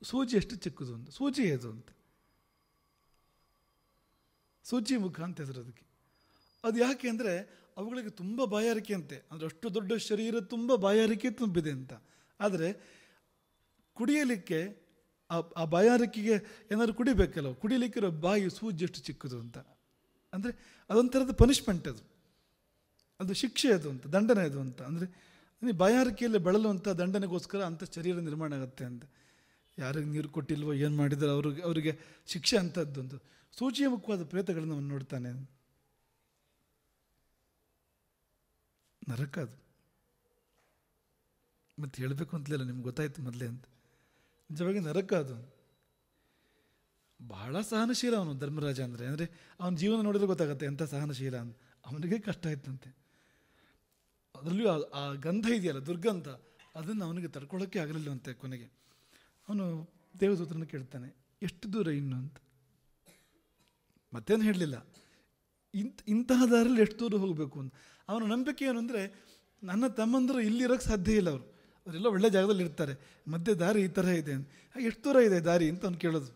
ಸೂಜಿಯಷ್ಟು ಚಿಕ್ಕದು ಅಂತ. ಸೂಜಿ ಅದು ಅಂತ, ಸೂಚಿ ಮುಖ ಅಂತ ಹೆಸರು ಅದಕ್ಕೆ. ಅದು ಯಾಕೆ ಅಂದರೆ ಅವುಗಳಿಗೆ ತುಂಬ ಬಾಯಾರಿಕೆ ಅಂತೆ. ಅಂದರೆ ಅಷ್ಟು ದೊಡ್ಡ ಶರೀರ ತುಂಬ ಬಾಯಾರಿಕೆ ತುಂಬಿದೆ ಅಂತ. ಆದರೆ ಕುಡಿಯಲಿಕ್ಕೆ ಆ ಬಾಯಾರಿಕೆಗೆ ಏನಾದ್ರು ಕುಡಿಬೇಕಲ್ಲ, ಕುಡಿಲಿಕ್ಕಿರೋ ಬಾಯಿ ಸೂಜಿಯಷ್ಟು ಚಿಕ್ಕದು ಅಂತ. ಅಂದರೆ ಅದೊಂಥರದ ಪನಿಷ್ಮೆಂಟ್ ಅದು, ಅದು ಶಿಕ್ಷೆ ಅದು ಅಂತ, ದಂಡನೆ ಅದು ಅಂತ. ಅಂದರೆ ಬಾಯಾರಿಕೆಯಲ್ಲಿ ಬಳಲುವಂಥ ದಂಡನೆಗೋಸ್ಕರ ಅಂಥ ಶರೀರ ನಿರ್ಮಾಣ ಆಗುತ್ತೆ ಅಂತ. ಯಾರಿಗೆ ನೀರು ಕೊಟ್ಟಿಲ್ವೋ ಏನು ಮಾಡಿದ್ರು ಅವರಿಗೆ ಶಿಕ್ಷೆ ಅಂಥದ್ದೊಂದು. ಸೂಚಿಯ ಮುಖವಾದ ಪ್ರೇತಗಳನ್ನು ಅವನು ನೋಡ್ತಾನೆ. ನರಕ ಅದು. ಮತ್ತು ಹೇಳಬೇಕು ಅಂತಲಿಲ್ಲ, ನಿಮ್ಗೆ ಗೊತ್ತಾಯ್ತು ಮೊದಲೇ ಅಂತ. ನಿಜವಾಗಿ ನರಕ ಅದು. ಬಹಳ ಸಹನಶೀಲ ಅವನು ಧರ್ಮರಾಜ ಅಂದರೆ. ಅಂದರೆ ಅವನ ಜೀವನ ನೋಡಿದ್ರೆ ಗೊತ್ತಾಗುತ್ತೆ ಎಂಥ ಸಹನಶೀಲ ಅಂತ. ಅವನಿಗೆ ಕಷ್ಟ ಆಯ್ತಂತೆ. ಅದರಲ್ಲಿಯೂ ಆ ಗಂಧ ಇದೆಯಲ್ಲ, ದುರ್ಗಂಧ, ಅದನ್ನು ಅವನಿಗೆ ತಡ್ಕೊಳ್ಳೋಕ್ಕೆ ಆಗಲಿಲ್ಲವಂತೆ. ಕೊನೆಗೆ ಅವನು ದೇವದೂತರನ್ನು ಕೇಳ್ತಾನೆ, ಎಷ್ಟು ದೂರ ಇನ್ನು ಅಂತ. ಮತ್ತೇನು ಹೇಳಲಿಲ್ಲ, ಇಂತಹ ದಾರಿಯಲ್ಲಿ ಎಷ್ಟು ದೂರ ಹೋಗಬೇಕು ಅಂತ. ಅವನ ನಂಬಿಕೆ ಏನು ಅಂದರೆ, ನನ್ನ ತಮ್ಮಂದರು ಇಲ್ಲಿರೋಕ್ಕೆ ಸಾಧ್ಯ ಇಲ್ಲ, ಅವರೆಲ್ಲ ಒಳ್ಳೆ ಜಾಗದಲ್ಲಿ ಇರ್ತಾರೆ, ಮಧ್ಯೆ ದಾರಿ ಈ ಥರ ಇದೆ ಅಂತ. ಎಷ್ಟು ದೂರ ಇದೆ ದಾರಿ ಅಂತ ಅವ್ನು ಕೇಳೋದು.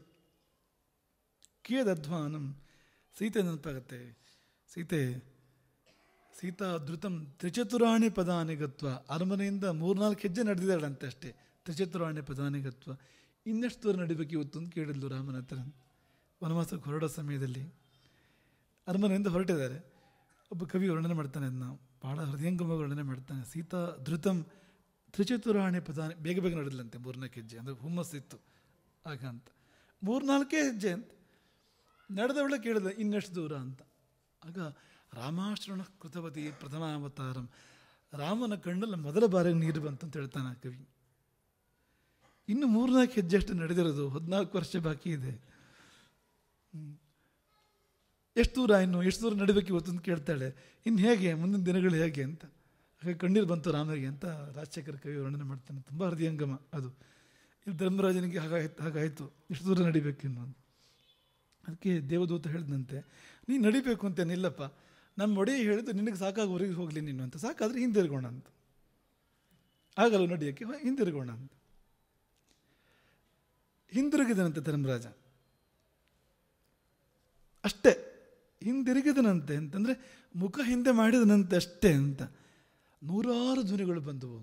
ಕಿಯದಧ್ವಾನಂ, ಸೀತೆ ನೆನಪಾಗತ್ತೆ. ಸೀತಾ ಧೃತಂ ತ್ರಿಚತುರಾಣಿ ಪದಾನಿ ಗತ್ವ. ಅರಮನೆಯಿಂದ 3-4 ಹೆಜ್ಜೆ ನಡೆದಿದ್ದಾಳಂತೆ ಅಷ್ಟೇ. ತ್ರಿಚತುರಾಣಿ ಪದಾನಿ ಗತ್ವ. ಇನ್ನೆಷ್ಟು ದೂರ ನಡಿಬೇಕು ಇವತ್ತು ಅಂತ ಕೇಳಿದ್ಲು ರಾಮನ ಹತ್ರ. ವನವಾಸಕ್ಕೆ ಹೊರಡೋ ಸಮಯದಲ್ಲಿ ಅರಮನೆಯಿಂದ ಹೊರಟಿದ್ದಾರೆ. ಒಬ್ಬ ಕವಿ ವರ್ಣನೆ ಮಾಡ್ತಾನೆ, ಅದನ್ನ ಭಾಳ ಹೃದಯಂಗಮವಾಗಿ ವರ್ಣನೆ ಮಾಡ್ತಾನೆ. ಸೀತಾ ಧೃತಂ ತ್ರಿಚತುರಾಣಿ ಪದಾನಿ, ಬೇಗ ಬೇಗ ನಡೆದ್ಲಂತೆ 3-4 ಹೆಜ್ಜೆ. ಅಂದರೆ ಹುಮ್ಮಸ್ಸಿತ್ತು ಆಗ ಅಂತ. 3-4 ಹೆಜ್ಜೆ ಅಂತ ನಡೆದವಳೆ ಕೇಳಿದ, ಇನ್ನೆಷ್ಟು ದೂರ ಅಂತ. ಆಗ ರಾಮಾಶ್ರಣ ಕೃತವತಿ ಪ್ರಥಮಾವತಾರಂ, ರಾಮನ ಕಣ್ಣಲ್ಲಿ ಮೊದಲ ಬಾರಿಗೆ ನೀರು ಬಂತು ಅಂತ ಹೇಳ್ತಾನೆ ಆ ಕವಿ. ಇನ್ನು 3-4 ಹೆಜ್ಜೆ ಅಷ್ಟು ನಡೆದಿರೋದು, 14 ವರ್ಷ ಬಾಕಿ ಇದೆ. ಎಷ್ಟು ದೂರ ಎಷ್ಟು ದೂರ ನಡಿಬೇಕು ಇವತ್ತು ಅಂತ ಕೇಳ್ತಾಳೆ. ಇನ್ನು ಹೇಗೆ ಮುಂದಿನ ದಿನಗಳು ಹೇಗೆ ಅಂತ. ಹಾಗೆ ಕಣ್ಣೀರು ಬಂತು ರಾಮನಿಗೆ ಅಂತ ರಾಜಶೇಖರ ಕವಿ ವರ್ಣನೆ ಮಾಡ್ತಾನೆ. ತುಂಬ ಹೃದಯಂಗಮ ಅದು. ಇಲ್ಲಿ ಧರ್ಮರಾಜನಿಗೆ ಹಾಗಾಯಿತು, ಎಷ್ಟು ದೂರ ನಡಿಬೇಕು ಇನ್ನು ಅಂತ. ಅದಕ್ಕೆ ದೇವದೂತ ಹೇಳಿದಂತೆ, ನೀನು ನಡಿಬೇಕು ಅಂತೇನಿಲ್ಲಪ್ಪ, ನಮ್ಮ ಒಡೆಯ ಹೇಳಿದ್ದು ನಿನಗೆ ಸಾಕಾಗೋರಿಗೆ ಹೋಗಲಿ ನೀನು ಅಂತ. ಸಾಕಾದರೆ ಹಿಂದಿರ್ಗೋಣ ಅಂತ. ಆಗಲು ನಡೆಯೋಕ್ಕೆ ಹಿಂದಿರುಗೋಣ ಅಂತ. ಹಿಂದಿರುಗಿದನಂತೆ ಧರ್ಮರಾಜ. ಅಷ್ಟೇ, ಹಿಂದಿರುಗಿದನಂತೆ ಅಂತಂದರೆ ಮುಖ ಹಿಂದೆ ಮಾಡಿದನಂತೆ ಅಷ್ಟೇ ಅಂತ. 100 ಧ್ವನಿಗಳು ಬಂದವು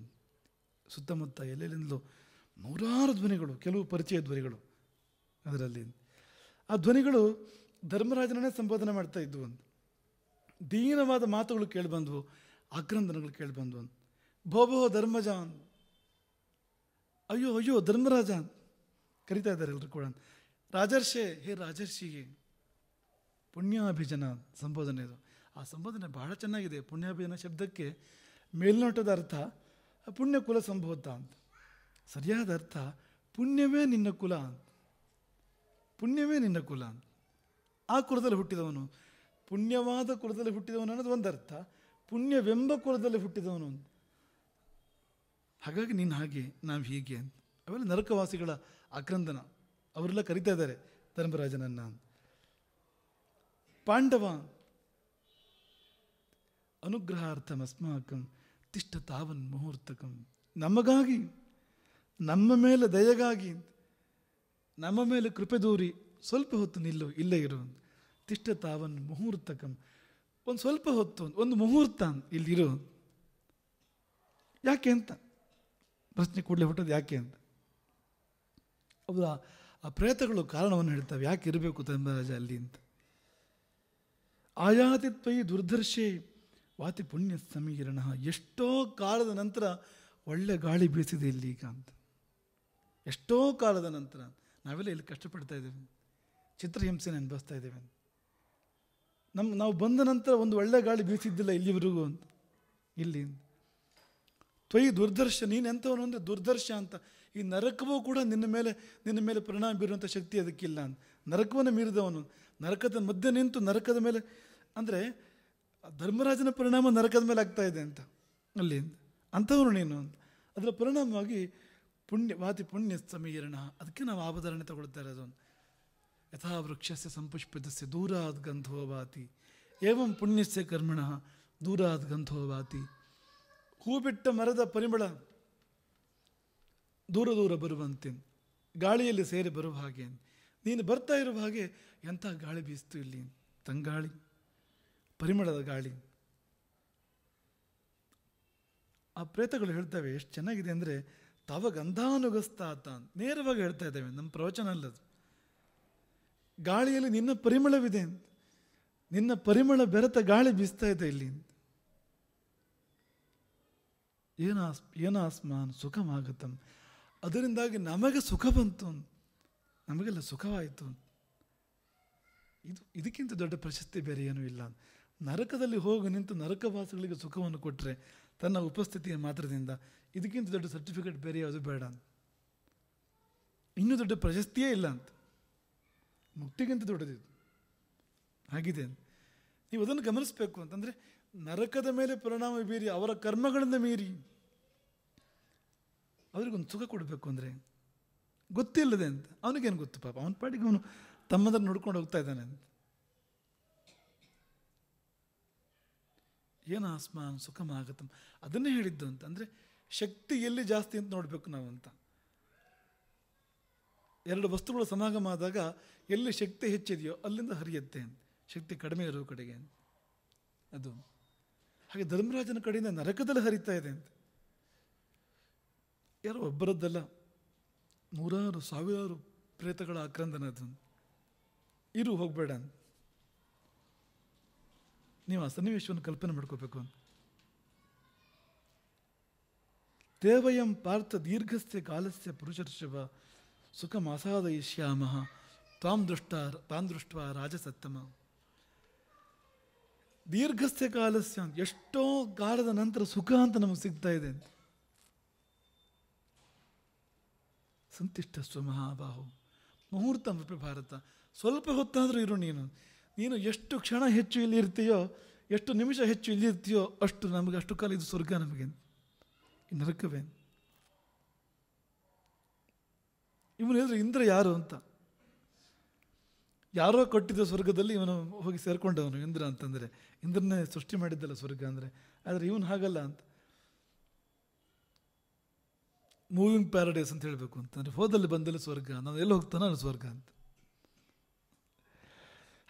ಸುತ್ತಮುತ್ತ, ಎಲ್ಲೆಲ್ಲಿಂದಲೂ 100 ಧ್ವನಿಗಳು, ಕೆಲವು ಪರಿಚಯ ಧ್ವನಿಗಳು. ಅದರಲ್ಲಿ ಆ ಧ್ವನಿಗಳು ಧರ್ಮರಾಜನನ್ನೇ ಸಂಬೋಧನೆ ಮಾಡ್ತಾ ಇದ್ವು ಅಂತ. ದೀನವಾದ ಮಾತುಗಳು ಕೇಳಿಬಂದವು, ಆಕ್ರಂದನಗಳು ಕೇಳಿಬಂದವು ಅಂತ. ಭೋಭೋ ಧರ್ಮಜ, ಅಯ್ಯೋ ಅಯ್ಯೋ ಧರ್ಮರಾಜ ಕರಿತಾ ಇದ್ದಾರೆ ಎಲ್ಲರೂ ಕೂಡ. ರಾಜರ್ಷೆ, ಹೇ ರಾಜರ್ಷಿಗೆ. ಪುಣ್ಯಾಭಿಜನ ಸಂಬೋಧನೆ ಇದು. ಆ ಸಂಬೋಧನೆ ಬಹಳ ಚೆನ್ನಾಗಿದೆ. ಪುಣ್ಯಾಭಿಜನ ಶಬ್ದಕ್ಕೆ ಮೇಲ್ನೋಟದ ಅರ್ಥ ಪುಣ್ಯ ಕುಲ ಸಂಬೋಧ ಅಂತ, ಸರಿಯಾದ ಅರ್ಥ ಪುಣ್ಯವೇ ನಿನ್ನ ಕುಲ ಅಂತ. ಪುಣ್ಯವೇ ನಿನ್ನ ಕುಲ ಅಂತ. ಆ ಕುಲದಲ್ಲಿ ಹುಟ್ಟಿದವನು, ಪುಣ್ಯವಾದ ಕುಲದಲ್ಲಿ ಹುಟ್ಟಿದವನು ಅನ್ನೋದು ಒಂದು ಅರ್ಥ, ಪುಣ್ಯವೆಂಬ ಕುಲದಲ್ಲಿ ಹುಟ್ಟಿದವನು ಅಂತ. ಹಾಗಾಗಿ ನೀನು ಹಾಗೆ, ನಾವು ಹೀಗೆ ಅಂತ. ಅವೆಲ್ಲ ನರಕವಾಸಿಗಳ ಆಕ್ರಂದನ. ಅವರೆಲ್ಲ ಕರಿತಾ ಇದ್ದಾರೆ ಧರ್ಮರಾಜನನ್ನ. ಪಾಂಡವ ಅನುಗ್ರಹಾರ್ಥಂ ಅಸ್ಮಾಕಂ ತಿಷ್ಠ ತಾವನ್ ಮುಹೂರ್ತಕಂ. ನಮಗಾಗಿ, ನಮ್ಮ ಮೇಲೆ ದಯೆಗಾಗಿ, ನಮ್ಮ ಮೇಲೆ ಕೃಪೆ ದೂರಿ ಸ್ವಲ್ಪ ಹೊತ್ತು ನಿಲ್ಲು, ಇಲ್ಲೇ ಇರು. ತಿಷ್ಠ ತಾವನ್ ಮುಹೂರ್ತಕಂ, ಒಂದು ಸ್ವಲ್ಪ ಹೊತ್ತು, ಒಂದು ಮುಹೂರ್ತ ಇಲ್ಲಿರು. ಯಾಕೆ ಅಂತ ಪ್ರಶ್ನೆ ಕೂಡಲೇ ಹುಟ್ಟೋದು, ಯಾಕೆ ಅಂತ. ಅವರ ಆ ಪ್ರೇತಗಳು ಕಾರಣವನ್ನು ಹೇಳ್ತವೆ, ಯಾಕೆ ಇರಬೇಕು ಧರ್ಮರಾಜ ಅಲ್ಲಿ ಅಂತ. ಆಯಾತಿತ್ವೈ ದುರ್ಧರ್ಷೆ ವಾತಿ ಪುಣ್ಯ ಸಮೀರಣ. ಎಷ್ಟೋ ಕಾಲದ ನಂತರ ಒಳ್ಳೆ ಗಾಳಿ ಬೀಸಿದೆ ಇಲ್ಲಿ ಈಗ ಅಂತ. ಎಷ್ಟೋ ಕಾಲದ ನಂತರ ನಾವೆಲ್ಲ ಇಲ್ಲಿ ಕಷ್ಟಪಡ್ತಾ ಇದ್ದೇವೆ, ಚಿತ್ರಹಿಂಸೆನ ಅನುಭವಿಸ್ತಾ ಇದ್ದೇವೆ. ನಾವು ಬಂದ ನಂತರ ಒಂದು ಒಳ್ಳೆ ಗಾಳಿ ಬೀಸಿದ್ದಿಲ್ಲ ಇಲ್ಲಿವರೆಗೂ ಅಂತ. ಇಲ್ಲಿ ತ್ವಯಿ ದುರ್ದರ್ಶ, ನೀನೆಂಥವನು ಅಂದರೆ ದುರ್ದರ್ಶ ಅಂತ. ಈ ನರಕವೂ ಕೂಡ ನಿನ್ನ ಮೇಲೆ ಪರಿಣಾಮ ಬೀರುವಂಥ ಶಕ್ತಿ ಅದಕ್ಕಿಲ್ಲ ಅಂತ. ನರಕವನ್ನು ಮೀರಿದವನು, ನರಕದ ಮಧ್ಯೆ ನಿಂತು ನರಕದ ಮೇಲೆ, ಅಂದರೆ ಧರ್ಮರಾಜನ ಪರಿಣಾಮ ನರಕದ ಮೇಲೆ ಆಗ್ತಾ ಇದೆ ಅಂತ ಅಲ್ಲಿ ಅಂಥವನು ನೀನು ಅಂತ. ಅದರ ಪರಿಣಾಮವಾಗಿ ವಾತಿ ಪುಣ್ಯ ಸಮೀರಣ. ಅದಕ್ಕೆ ನಾವು ಆವಧಾರಣೆ ತಗೊಳ್ತಾ ಇರೋದು. ಯಥಾ ವೃಕ್ಷಸ್ಯ ಸಂಪುಷ್ಪಿತಸ್ಯ ದೂರಾದ್ ಗಂಧೋ ವಾತಿ ಏವಂ ಪುಣ್ಯಸ್ಯ ಕರ್ಮಣಃ ದೂರಾದ್ ಗಂಧೋ ವಾತಿ. ಹೂ ಬಿಟ್ಟ ಮರದ ಪರಿಮಳ ದೂರ ದೂರ ಬರುವಂತೆ, ಗಾಳಿಯಲ್ಲಿ ಸೇರಿ ಬರುವ ಹಾಗೆ, ನೀನು ಬರ್ತಾ ಇರುವ ಹಾಗೆ ಎಂಥ ಗಾಳಿ ಬೀಸ್ತು ಇಲ್ಲಿ, ತಂಗಾಳಿ, ಪರಿಮಳದ ಗಾಳಿ. ಆ ಪ್ರೇತಗಳು ಹೇಳ್ತವೆ ಎಷ್ಟು ಚೆನ್ನಾಗಿದೆ ಅಂದರೆ, ತವ ಗಂಧಾನುಗಸ್ತಾತ ನೇರವಾಗಿ ಹೇಳ್ತಾ ಇದ್ದೇವೆ, ನಮ್ಮ ಪ್ರವಚನ ಅಲ್ಲದು. ಗಾಳಿಯಲ್ಲಿ ನಿನ್ನ ಪರಿಮಳವಿದೆ, ನಿನ್ನ ಪರಿಮಳ ಬೆರೆತ ಗಾಳಿ ಬೀಸ್ತಾ ಇದೆ ಇಲ್ಲಿ. ಏನಾಸ್ಮಾನ್ ಸುಖಮಾಗತಂ, ಅದರಿಂದಾಗಿ ನಮಗೆ ಸುಖ ಬಂತು, ನಮಗೆಲ್ಲ ಸುಖವಾಯಿತು. ಇದಕ್ಕಿಂತ ದೊಡ್ಡ ಪ್ರಶಸ್ತಿ ಬೇರೆ ಏನೂ ಇಲ್ಲ. ನರಕದಲ್ಲಿ ಹೋಗಿ ನಿಂತು ನರಕವಾಸಿಗಳಿಗೆ ಸುಖವನ್ನು ಕೊಟ್ಟರೆ ತನ್ನ ಉಪಸ್ಥಿತಿಯ ಮಾತ್ರದಿಂದ ಇದಕ್ಕಿಂತ ದೊಡ್ಡ ಸರ್ಟಿಫಿಕೇಟ್ ಬೇರೆ ಯಾವುದು ಬೇಡ ಅಂತ. ಇನ್ನೂ ದೊಡ್ಡ ಪ್ರಶಸ್ತಿಯೇ ಇಲ್ಲ ಅಂತ. ಮುಕ್ತಿಗಿಂತ ದೊಡ್ಡದಿದು ಹಾಗಿದೆ. ನೀವು ಅದನ್ನು ಗಮನಿಸಬೇಕು ಅಂತಂದರೆ, ನರಕದ ಮೇಲೆ ಪರಿಣಾಮ ಬೀರಿ ಅವರ ಕರ್ಮಗಳನ್ನು ಮೀರಿ ಅವ್ರಿಗೊಂದು ಸುಖ ಕೊಡಬೇಕು ಅಂದರೆ ಗೊತ್ತಿಲ್ಲದೆ ಅಂತ. ಅವನಿಗೇನು ಗೊತ್ತು ಪಾಪ, ಅವನ ಪಾಡಿಗೆ ಅವನು ತಮ್ಮದನ್ನು ನೋಡ್ಕೊಂಡು ಹೋಗ್ತಾ ಇದ್ದಾನೆ ಅಂತ. ಏನು ಆಸ್ಮಾನ್ ಸುಖಮಾಗತಂ ಅದನ್ನೇ ಹೇಳಿದ್ದು ಅಂತ. ಅಂದರೆ ಶಕ್ತಿ ಎಲ್ಲಿ ಜಾಸ್ತಿ ಅಂತ ನೋಡಬೇಕು ನಾವು ಅಂತ. ಎರಡು ವಸ್ತುಗಳು ಸಮಾಗಮ ಆದಾಗ ಎಲ್ಲಿ ಶಕ್ತಿ ಹೆಚ್ಚಿದೆಯೋ ಅಲ್ಲಿಂದ ಹರಿಯುತ್ತೆ ಅಂತ, ಶಕ್ತಿ ಕಡಿಮೆ ಇರೋ ಕಡೆಗೆ ಅದು. ಹಾಗೆ ಧರ್ಮರಾಜನ ಕಡೆಯಿಂದ ನರಕದಲ್ಲಿ ಹರಿತಾ ಇದೆ ಅಂತ. ಯಾರೋ ಒಬ್ಬರದ್ದಲ್ಲ, 100,000 ಸಾವಿರಾರು ಪ್ರೇತಗಳ ಆಕ್ರಂದನ ಅದು. ಇರು ಹೋಗಬೇಡ ಅಂತ ನೀವು ಆ ಸನ್ನಿವೇಶವನ್ನು ಕಲ್ಪನೆ ಮಾಡ್ಕೋಬೇಕು ಅಂತ. ದೇವಯಂ ಪಾರ್ಥ ದೀರ್ಘಸ್ಯ ಕಾಲಸ್ಯ ಪುರುಷರ್ಷಭ ಸುಖಮಾಸಾದಯಿಷ್ಯಾಮಃ ತಾಂ ದೃಷ್ಟ ರಾಜಸತ್ತಮ. ದೀರ್ಘಸ್ಯ ಕಾಲಸ್ಯ, ಎಷ್ಟೋ ಕಾಲದ ನಂತರ ಸುಖ ಅಂತ ನಮಗೆ ಸಿಗ್ತಾ ಇದೆ ಅಂತ. ಸಂತಿಷ್ಠ ಸ್ವಮಹಾಬಾಹು ಮುಹೂರ್ತಮಪಿ ಭಾರತ. ಸ್ವಲ್ಪ ಹೊತ್ತಾದರೂ ಇರು ನೀನು ಎಷ್ಟು ಕ್ಷಣ ಹೆಚ್ಚು ಇಲ್ಲಿ ಇರ್ತೀಯೋ, ಎಷ್ಟು ನಿಮಿಷ ಹೆಚ್ಚು ಇಲ್ಲಿರ್ತೀಯೋ ಅಷ್ಟು ನಮಗೆ, ಅಷ್ಟು ಕಾಲ ಇದು ಸ್ವರ್ಗ ನಮಗೆ, ಈ ನರಕವೇ. ಇವನು ಹೇಳಿದ್ರೆ ಇಂದ್ರ ಯಾರು ಅಂತ, ಯಾರೋ ಕೊಟ್ಟಿದ್ದ ಸ್ವರ್ಗದಲ್ಲಿ ಇವನು ಹೋಗಿ ಸೇರ್ಕೊಂಡವನು ಇಂದ್ರ ಅಂತಂದರೆ. ಇಂದ್ರನೇ ಸೃಷ್ಟಿ ಮಾಡಿದ್ದಲ್ಲ ಸ್ವರ್ಗ ಅಂದರೆ. ಆದರೆ ಇವನು ಹಾಗಲ್ಲ ಅಂತ. ಮೂವಿಂಗ್ ಪ್ಯಾರಡೈಸ್ ಅಂತ ಹೇಳಬೇಕು ಅಂತಂದರೆ ಹೋದಲ್ಲಿ ಬಂದಲ್ಲಿ ಸ್ವರ್ಗ, ನಾನು ಎಲ್ಲಿ ಹೋಗ್ತಾನೋ ಅಲ್ಲಿ ಸ್ವರ್ಗ ಅಂತ.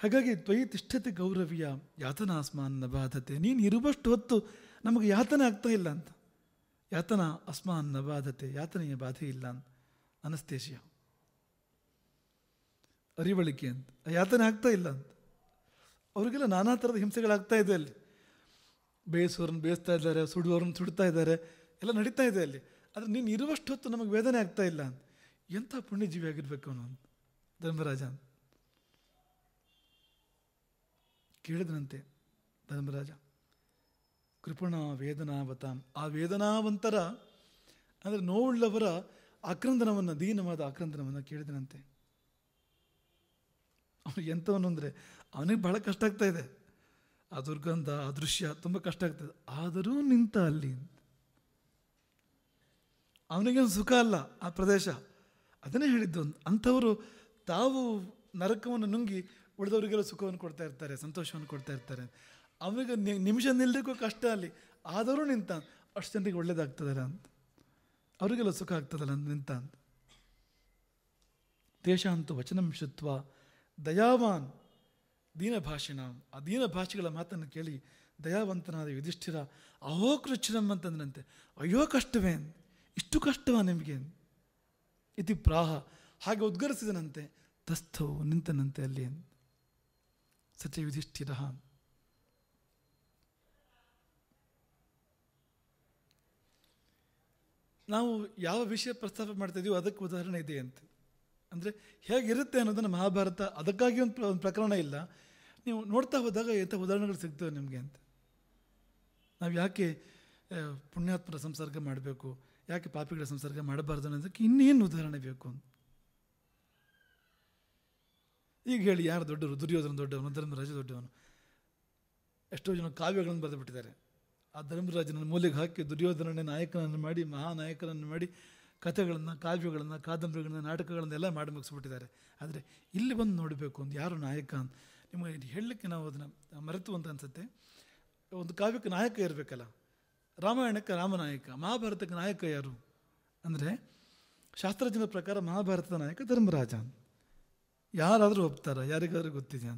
ಹಾಗಾಗಿ ತ್ವಯಿ ತಿಷ್ಠತೆ ಗೌರವಿಯ ಯಾತನಾ ಅಸ್ಮಾನ್ ನ ಬಾಧತೆ, ನೀನು ಇರುವಷ್ಟು ಹೊತ್ತು ನಮಗೆ ಯಾತನೆ ಆಗ್ತಾ ಇಲ್ಲ ಅಂತ. ಯಾತನಾ ಅಸ್ಮಾನ್ ನ ಬಾಧತೆ, ಯಾತನೆಯ ಬಾಧೆ ಇಲ್ಲ ಅಂತ. ಅನಸ್ತೇಶಿಯ, ಅರಿವಳಿಕೆ ಅಂತ, ಯಾತನೆ ಆಗ್ತಾ ಇಲ್ಲ ಅಂತ. ಅವರಿಗೆಲ್ಲ ನಾನಾ ಥರದ ಹಿಂಸೆಗಳಾಗ್ತಾ ಇದೆ ಅಲ್ಲಿ. ಬೇಯಿಸೋರನ್ನ ಬೇಯಿಸ್ತಾ ಇದ್ದಾರೆ, ಸುಡುವವ್ರನ್ನ ಸುಡ್ತಾ ಇದ್ದಾರೆ, ಎಲ್ಲ ನಡೀತಾ ಇದೆ ಅಲ್ಲಿ. ಆದರೆ ನೀನು ಇರುವಷ್ಟು ಹೊತ್ತು ನಮಗೆ ವೇದನೆ ಆಗ್ತಾ ಇಲ್ಲ ಅಂತ. ಎಂಥ ಪುಣ್ಯಜೀವಿ ಆಗಿರ್ಬೇಕು ಅವನು ಅಂತ ಧರ್ಮರಾಜ ಅಂತ ಕೇಳಿದನಂತೆ. ಧರ್ಮರಾಜ ಕೃಪಣ ವೇದನಾವತಾಂ, ಆ ವೇದನಾವಂತರ ಅಂದರೆ ನೋವುಳ್ಳವರ ಆಕ್ರಂದನವನ್ನು, ದೀನವಾದ ಆಕ್ರಂದನವನ್ನು ಕೇಳಿದನಂತೆ. ಅವನು ಎಂಥವನು ಅಂದರೆ ಅವನಿಗೆ ಬಹಳ ಕಷ್ಟ ಆಗ್ತಾ ಇದೆ, ಆ ದುರ್ಗಂಧ, ಆ ದೃಶ್ಯ ತುಂಬ ಕಷ್ಟ ಆಗ್ತದೆ. ಆದರೂ ನಿಂತ ಅಲ್ಲಿ, ಅವನಿಗೇನು ಸುಖ ಅಲ್ಲ ಆ ಪ್ರದೇಶ. ಅದನ್ನೇ ಹೇಳಿದ್ದು, ಅಂಥವರು ತಾವು ನರಕವನ್ನು ನುಂಗಿ ಉಳಿದವರಿಗೆಲ್ಲ ಸುಖವನ್ನು ಕೊಡ್ತಾ ಇರ್ತಾರೆ, ಸಂತೋಷವನ್ನು ಕೊಡ್ತಾ ಇರ್ತಾರೆ. ಅವನಿಗೆ ನಿಮಿಷ ನಿಲ್ಲಕ್ಕೂ ಕಷ್ಟ ಅಲ್ಲಿ, ಆದರೂ ನಿಂತ. ಅಷ್ಟು ಜನರಿಗೆ ಒಳ್ಳೇದಾಗ್ತದಲ್ಲ ಅಂತ, ಅವರಿಗೆಲ್ಲ ಸುಖ ಆಗ್ತದಲ್ಲ ಅಂತ ನಿಂತ ಅಂತ. ತೇಷಾಂತು ವಚನಂ ಶುತ್ವ ದಯಾವಾನ್ ದೀನಭಾಷಿಣ, ಆ ದೀನಭಾಷಿಗಳ ಮಾತನ್ನು ಕೇಳಿ ದಯಾವಂತನಾದ ಯುಧಿಷ್ಠಿರ ಅಹೋ ಕೃಚ್ಛ್ರಂ ಅಂತಂದ್ರಂತೆ. ಅಯ್ಯೋ ಕಷ್ಟವೇ, ಇಷ್ಟು ಕಷ್ಟವಾ ನಿಮಗೆ ಇತಿ ಪ್ರಾಹ, ಹಾಗೆ ಉದ್ಗರಿಸಿದನಂತೆ. ತಸ್ಥವು, ನಿಂತನಂತೆ ಅಲ್ಲಿ. ಸಚ ಯುಧಿಷ್ಠಿರ. ನಾವು ಯಾವ ವಿಷಯ ಪ್ರಸ್ತಾಪ ಮಾಡ್ತಾ ಇದೀವೋ ಅದಕ್ಕೆ ಉದಾಹರಣೆ ಇದೆ ಅಂತ. ಅಂದರೆ ಹೇಗಿರುತ್ತೆ ಅನ್ನೋದನ್ನು ಮಹಾಭಾರತ, ಅದಕ್ಕಾಗಿ ಒಂದು ಪ್ರಕರಣ ಇಲ್ಲ, ನೀವು ನೋಡ್ತಾ ಹೋದಾಗ ಎಂಥ ಉದಾಹರಣೆಗಳು ಸಿಗ್ತವೆ ನಿಮಗೆ ಅಂತ. ನಾವು ಯಾಕೆ ಪುಣ್ಯಾತ್ಮರ ಸಂಸರ್ಗ ಮಾಡಬೇಕು, ಯಾಕೆ ಪಾಪಿಗಳ ಸಂಸರ್ಗ ಮಾಡಬಾರ್ದು ಅನ್ನೋದಕ್ಕೆ ಇನ್ನೇನು ಉದಾಹರಣೆ ಬೇಕು ಅಂತ. ಈಗ ಹೇಳಿ, ಯಾರು ದೊಡ್ಡವರು? ದುರ್ಯೋಧನ ದೊಡ್ಡವನು, ಧರ್ಮರಾಜ ದೊಡ್ಡವನು. ಎಷ್ಟೋ ಜನ ಕಾವ್ಯಗಳನ್ನು ಬರೆದು ಬಿಟ್ಟಿದ್ದಾರೆ. ಆ ಧರ್ಮರಾಜನ ಮೂಲೆಗೆ ಹಾಕಿ ದುರ್ಯೋಧನನೇ ನಾಯಕನನ್ನು ಮಾಡಿ, ಮಹಾನಾಯಕನನ್ನು ಮಾಡಿ, ಕಥೆಗಳನ್ನು, ಕಾವ್ಯಗಳನ್ನು, ಕಾದಂಬರಿಗಳನ್ನು, ನಾಟಕಗಳನ್ನು ಎಲ್ಲ ಮಾಡಿ ಮುಗಿಸ್ಬಿಟ್ಟಿದ್ದಾರೆ. ಆದರೆ ಇಲ್ಲಿ ಬಂದು ನೋಡಬೇಕು ಅಂತ, ಯಾರು ನಾಯಕ ಅಂತ ನಿಮಗೆ ಹೇಳಲಿಕ್ಕೆ ನಾವು ಅದನ್ನು ಮರೆತು ಅಂತ ಅನಿಸುತ್ತೆ. ಒಂದು ಕಾವ್ಯಕ್ಕೆ ನಾಯಕ ಇರಬೇಕಲ್ಲ. ರಾಮಾಯಣಕ್ಕೆ ರಾಮನಾಯಕ, ಮಹಾಭಾರತಕ್ಕೆ ನಾಯಕ ಯಾರು ಅಂದರೆ ಶಾಸ್ತ್ರಜ್ಞರ ಪ್ರಕಾರ ಮಹಾಭಾರತದ ನಾಯಕ ಧರ್ಮರಾಜ. ಯಾರಾದರೂ ಒಪ್ತಾರ? ಯಾರಿಗಾದ್ರೂ ಗೊತ್ತಿದೆಯಾ?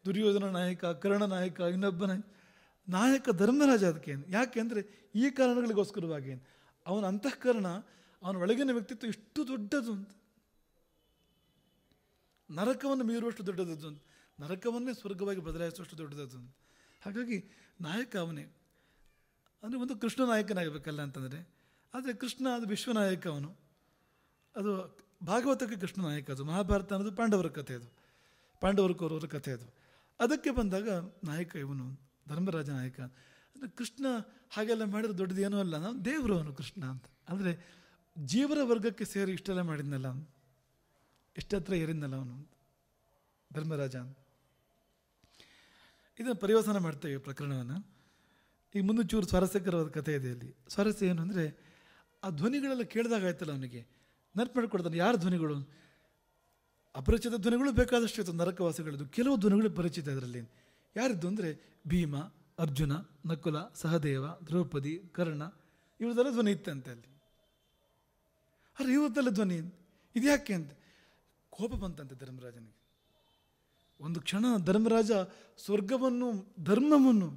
ದುರ್ಯೋಧನ ನಾಯಕ, ಕರ್ಣ ನಾಯಕ, ಇನ್ನೊಬ್ಬ ನಾಯಕ ಧರ್ಮರಾಜ. ಅದಕ್ಕೆ ಯಾಕೆ ಅಂದರೆ ಈ ಕಾರಣಗಳಿಗೋಸ್ಕರವಾಗಿ ಅವನ ಅಂತಃಕರಣ, ಅವನ ಒಳಗಿನ ವ್ಯಕ್ತಿತ್ವ ಇಷ್ಟು ದೊಡ್ಡದು ಅಂತ, ನರಕವನ್ನು ಮೀರುವಷ್ಟು ದೊಡ್ಡದದ್ದು ಅಂತ, ನರಕವನ್ನೇ ಸ್ವರ್ಗವಾಗಿ ಬದಲಾಯಿಸುವಷ್ಟು ದೊಡ್ಡದದ್ದು ಅಂತ. ಹಾಗಾಗಿ ನಾಯಕ ಅವನೇ. ಅಂದರೆ ಒಂದು ಕೃಷ್ಣ ನಾಯಕನಾಗಬೇಕಲ್ಲ ಅಂತಂದರೆ, ಆದರೆ ಕೃಷ್ಣ ಅದು ವಿಶ್ವನಾಯಕ. ಅವನು ಅದು ಭಾಗವತಕ್ಕೆ ಕೃಷ್ಣ ನಾಯಕ. ಅದು ಮಹಾಭಾರತ ಅನ್ನೋದು ಪಾಂಡವರ ಕಥೆ, ಅದು ಪಾಂಡವರ ಕೌರವರ ಕಥೆ. ಅದು ಅದಕ್ಕೆ ಬಂದಾಗ ನಾಯಕ ಇವನು ಧರ್ಮರಾಜ ನಾಯಕ. ಅಂದರೆ ಕೃಷ್ಣ ಹಾಗೆಲ್ಲ ಮಾಡಿದ್ರೆ ದೊಡ್ಡದು ಏನೂ ಅಲ್ಲ, ನಾವು ದೇವರು ಅವನು ಕೃಷ್ಣ ಅಂತ. ಅಂದರೆ ಜೀವರ ವರ್ಗಕ್ಕೆ ಸೇರಿ ಇಷ್ಟೆಲ್ಲ ಮಾಡಿದ್ನಲ್ಲ ಅವನು, ಇಷ್ಟತ್ರ ಏರಿದ್ನಲ್ಲ ಅವನು ಧರ್ಮರಾಜ ಅಂತ. ಇದನ್ನು ಪರಿವರ್ತನೆ ಮಾಡ್ತೇವೆ ಪ್ರಕರಣವನ್ನು. ಈಗ ಮುಂದೆ ಚೂರು ಸ್ವಾರಸ್ಯಕರವಾದ ಕಥೆ ಇದೆ ಅಲ್ಲಿ. ಸ್ವಾರಸ್ಯ ಏನು ಅಂದರೆ, ಆ ಧ್ವನಿಗಳೆಲ್ಲ ಕೇಳಿದಾಗ ಆಯ್ತಲ್ಲ ಅವನಿಗೆ, ನೆನಪು ಮಾಡಿಕೊಡ್ತಾನೆ. ಯಾರ ಧ್ವನಿಗಳು? ಅಪರಿಚಿತ ಧ್ವನಿಗಳು ಬೇಕಾದಷ್ಟು ಇತ್ತು ನರಕವಾಸಿಗಳದ್ದು. ಕೆಲವು ಧ್ವನಿಗಳು ಪರಿಚಿತ ಇದರಲ್ಲಿ. ಯಾರಿದ್ದು ಅಂದರೆ ಭೀಮ, ಅರ್ಜುನ, ನಕುಲ, ಸಹದೇವ, ದ್ರೌಪದಿ, ಕರ್ಣ, ಇವ್ರದ್ದೆಲ್ಲ ಧ್ವನಿ ಇತ್ತಂತೆ ಅಲ್ಲಿ. ಆದರೆ ಇವ್ರದ್ದೆಲ್ಲ ಧ್ವನಿ ಇದ್ಯಾಕೆ ಅಂತ ಕೋಪ ಬಂತಂತೆ ಧರ್ಮರಾಜನಿಗೆ. ಒಂದು ಕ್ಷಣ ಧರ್ಮರಾಜ ಸ್ವರ್ಗವನ್ನು, ಧರ್ಮವನ್ನು,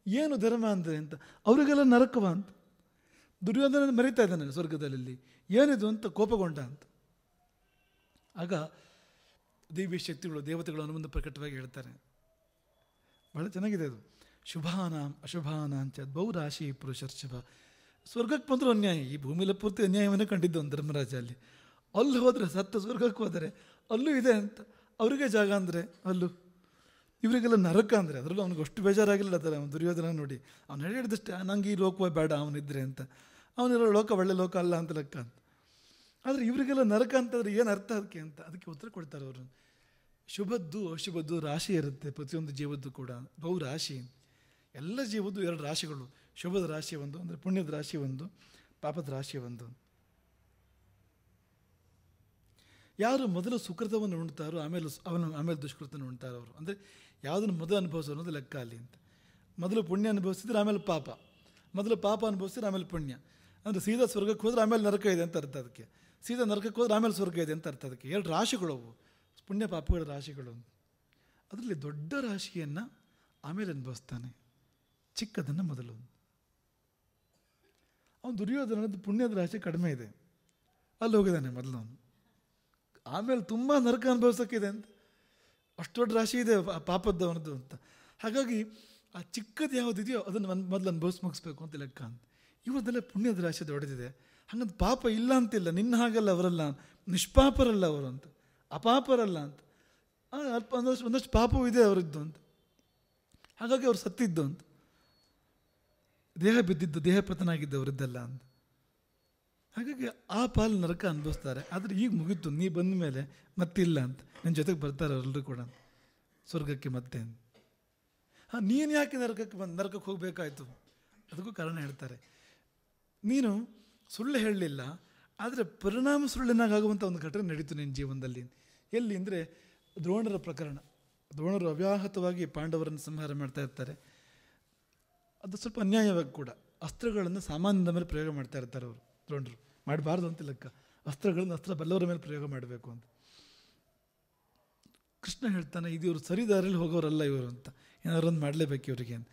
ಏನು ಧರ್ಮ ಅಂದರೆ ಅಂತ, ಅವರಿಗೆಲ್ಲ ನರಕವ ಅಂತ, ದುರ್ಯೋಧನ ಮರಿತಾ ಇದ್ದಾನೆ ಸ್ವರ್ಗದಲ್ಲಿ, ಏನಿದು ಅಂತ ಕೋಪಗೊಂಡ ಅಂತ. ಆಗ ದಿವ್ಯ ಶಕ್ತಿಗಳು, ದೇವತೆಗಳು ಮುಂದೆ ಪ್ರಕಟವಾಗಿ ಹೇಳ್ತಾರೆ. ಬಹಳ ಚೆನ್ನಾಗಿದೆ ಅದು. ಶುಭಾನಾಂ ಅಶುಭಾನಾಂಚ ಬಹುರಾಶಿ ಪುರುಷರ್ಷಭ. ಸ್ವರ್ಗಕ್ಕೆ ಬಂದರೂ ಅನ್ಯಾಯ, ಈ ಭೂಮಿಲಿ ಪೂರ್ತಿ ಅನ್ಯಾಯವನ್ನೇ ಕಂಡಿದ್ದು ಒಂದು ಧರ್ಮರಾಜ. ಅಲ್ಲಿ ಹೋದರೆ, ಸತ್ತ ಸ್ವರ್ಗಕ್ಕೆ ಹೋದರೆ ಅಲ್ಲೂ ಇದೆ ಅಂತ, ಅವರಿಗೆ ಜಾಗ ಅಂದರೆ ಅಲ್ಲೂ, ಇವರಿಗೆಲ್ಲ ನರಕ ಅಂದರೆ ಅದರಲ್ಲೂ ಅವ್ನಿಗೆ ಅಷ್ಟು ಬೇಜಾರಾಗಿಲ್ಲ ಅದರ ದುರ್ಯೋಧನ ನೋಡಿ. ಅವನು ಹೇಳಿದಷ್ಟೇ, ನಂಗೆ ಈ ಲೋಕವೇ ಬೇಡ ಅವನಿದ್ರೆ ಅಂತ, ಅವನಿರೋ ಲೋಕ ಒಳ್ಳೆ ಲೋಕ ಅಲ್ಲ ಅಂತ ಲೆಕ್ಕ ಅಂತ. ಆದರೆ ಇವರಿಗೆಲ್ಲ ನರಕ ಅಂತಂದರೆ ಏನು ಅರ್ಥ ಅದಕ್ಕೆ ಅಂತ, ಅದಕ್ಕೆ ಉತ್ತರ ಕೊಡ್ತಾರೆ ಅವರು. ಶುಭದ್ದು ಅಶುಭದ್ದು ರಾಶಿ ಇರುತ್ತೆ ಪ್ರತಿಯೊಂದು ಜೀವದ್ದು ಕೂಡ, ಬಹು ರಾಶಿ. ಎಲ್ಲ ಜೀವದ್ದು ಎರಡು ರಾಶಿಗಳು, ಶುಭದ ರಾಶಿ ಒಂದು ಅಂದರೆ ಪುಣ್ಯದ ರಾಶಿ ಒಂದು, ಪಾಪದ ರಾಶಿ ಒಂದು. ಯಾರು ಮೊದಲು ಸುಕೃತವನ್ನು ಉಣ್ತಾರೋ ಆಮೇಲೆ ದುಷ್ಕೃತವನ್ನು ಉಣ್ತಾರೋ ಅವರು, ಅಂದರೆ ಯಾವುದನ್ನು ಮೊದಲು ಅನುಭವಿಸೋ ಅನ್ನೋದು ಲೆಕ್ಕ ಅಲ್ಲಿ ಅಂತ. ಮೊದಲು ಪುಣ್ಯ ಅನುಭವಿಸಿದ್ರೆ ಆಮೇಲೆ ಪಾಪ, ಮೊದಲು ಪಾಪ ಅನುಭವಿಸಿದ್ರೆ ಆಮೇಲೆ ಪುಣ್ಯ. ಅಂದರೆ ಸೀದಾ ಸ್ವರ್ಗಕ್ಕೆ ಹೋದ್ರೆ ಆಮೇಲೆ ನರಕ ಇದೆ ಅಂತ ಅರ್ಥ ಅದಕ್ಕೆ, ಸೀದಾ ನರಕಕ್ಕೆ ಹೋದ್ರೆ ಆಮೇಲೆ ಸ್ವರ್ಗ ಇದೆ ಅಂತ ಅರ್ಥ ಅದಕ್ಕೆ. ಎರಡು ರಾಶಿಗಳು ಅವು, ಪುಣ್ಯ ಪಾಪಗಳ ರಾಶಿಗಳು. ಅದರಲ್ಲಿ ದೊಡ್ಡ ರಾಶಿಯನ್ನು ಆಮೇಲೆ ಅನುಭವಿಸ್ತಾನೆ, ಚಿಕ್ಕದನ್ನು ಮೊದಲು. ಅವನು ದುರ್ಯೋಧನದ ಪುಣ್ಯದ ರಾಶಿ ಕಡಿಮೆ ಇದೆ, ಅಲ್ಲಿ ಹೋಗಿದ್ದಾನೆ ಮೊದಲು ಅವನು. ಆಮೇಲೆ ತುಂಬ ನರಕ ಅನುಭವಿಸೋಕ್ಕಿದೆ ಅಂತ, ಅಷ್ಟು ದೊಡ್ಡ ರಾಶಿ ಇದೆ ಪಾಪದ್ದು ಅವನದ್ದು ಅಂತ. ಹಾಗಾಗಿ ಆ ಚಿಕ್ಕದು ಯಾವುದಿದೆಯೋ ಅದನ್ನು ಮೊದಲು ಮುಗಿಸ್ಬೇಕು ಅಂತ ಲೆಕ್ಕ ಅಂತ. ಇವರದೆಲ್ಲ ಪುಣ್ಯದ ರಾಶಿ ದೊಡ್ಡದಿದೆ, ಹಂಗಂತ ಪಾಪ ಇಲ್ಲ ಅಂತಿಲ್ಲ. ನಿನ್ನ ಹಾಗಲ್ಲ, ಅವರಲ್ಲ ನಿಷ್ಪಾಪರಲ್ಲ ಅವರು ಅಂತ, ಅಪಾಪರಲ್ಲ ಅಂತ. ಅಲ್ಪ ಒಂದಷ್ಟು ಪಾಪವೂ ಇದೆ ಅವರಿದ್ದು ಅಂತ. ಹಾಗಾಗಿ ಅವ್ರು ಸತ್ತಿದ್ದು ಅಂತ, ದೇಹ ಬಿದ್ದಿದ್ದು, ದೇಹ ಪತನಾಗಿದ್ದವರಿದ್ದಲ್ಲ ಅಂತ. ಹಾಗಾಗಿ ಆ ಪಾಲು ನರಕ ಅನುಭವಿಸ್ತಾರೆ. ಆದರೆ ಈಗ ಮುಗೀತು, ನೀ ಬಂದ ಮೇಲೆ ಮತ್ತಿಲ್ಲ ಅಂತ, ನನ್ನ ಜೊತೆಗೆ ಬರ್ತಾರೆ ಅವರೆಲ್ಲರೂ ಕೂಡ ಸ್ವರ್ಗಕ್ಕೆ ಮತ್ತೆ. ನೀನು ಯಾಕೆ ನರಕಕ್ಕೆ ಹೋಗಬೇಕಾಯ್ತು? ಅದಕ್ಕೂ ಕಾರಣ ಹೇಳ್ತಾರೆ. ನೀನು ಸುಳ್ಳು ಹೇಳಲಿಲ್ಲ, ಆದರೆ ಪರಿಣಾಮ ಸುಳ್ಳಿನಾಗುವಂಥ ಒಂದು ಘಟನೆ ನಡೀತು ನಿನ್ನ ಜೀವನದಲ್ಲಿ. ಎಲ್ಲಿ ಅಂದರೆ ದ್ರೋಣರ ಪ್ರಕರಣ. ದ್ರೋಣರು ಅವ್ಯಾಹತವಾಗಿ ಪಾಂಡವರನ್ನು ಸಂಹಾರ ಮಾಡ್ತಾ ಇರ್ತಾರೆ. ಅದು ಸ್ವಲ್ಪ ಅನ್ಯಾಯವಾಗಿ ಕೂಡ ಅಸ್ತ್ರಗಳನ್ನು ಸಾಮಾನ್ಯದ ಮೇಲೆ ಪ್ರಯೋಗ ಮಾಡ್ತಾ ಇರ್ತಾರೆ ಅವರು. ದ್ರೋಣರು ಮಾಡಬಾರ್ದು ಅಂತ ಲೆಕ್ಕ, ಅಸ್ತ್ರಗಳನ್ನು ಅಸ್ತ್ರ ಬಲ್ಲವರ ಮೇಲೆ ಪ್ರಯೋಗ ಮಾಡಬೇಕು ಅಂತ. ಕೃಷ್ಣ ಹೇಳ್ತಾನೆ, ಇದು ಇವರು ಸರಿದಾರಿಯಲ್ಲಿ ಹೋಗೋರಲ್ಲ ಇವರು ಅಂತ, ಏನಾರೊಂದು ಮಾಡಲೇಬೇಕು ಇವರಿಗೆ ಅಂತ.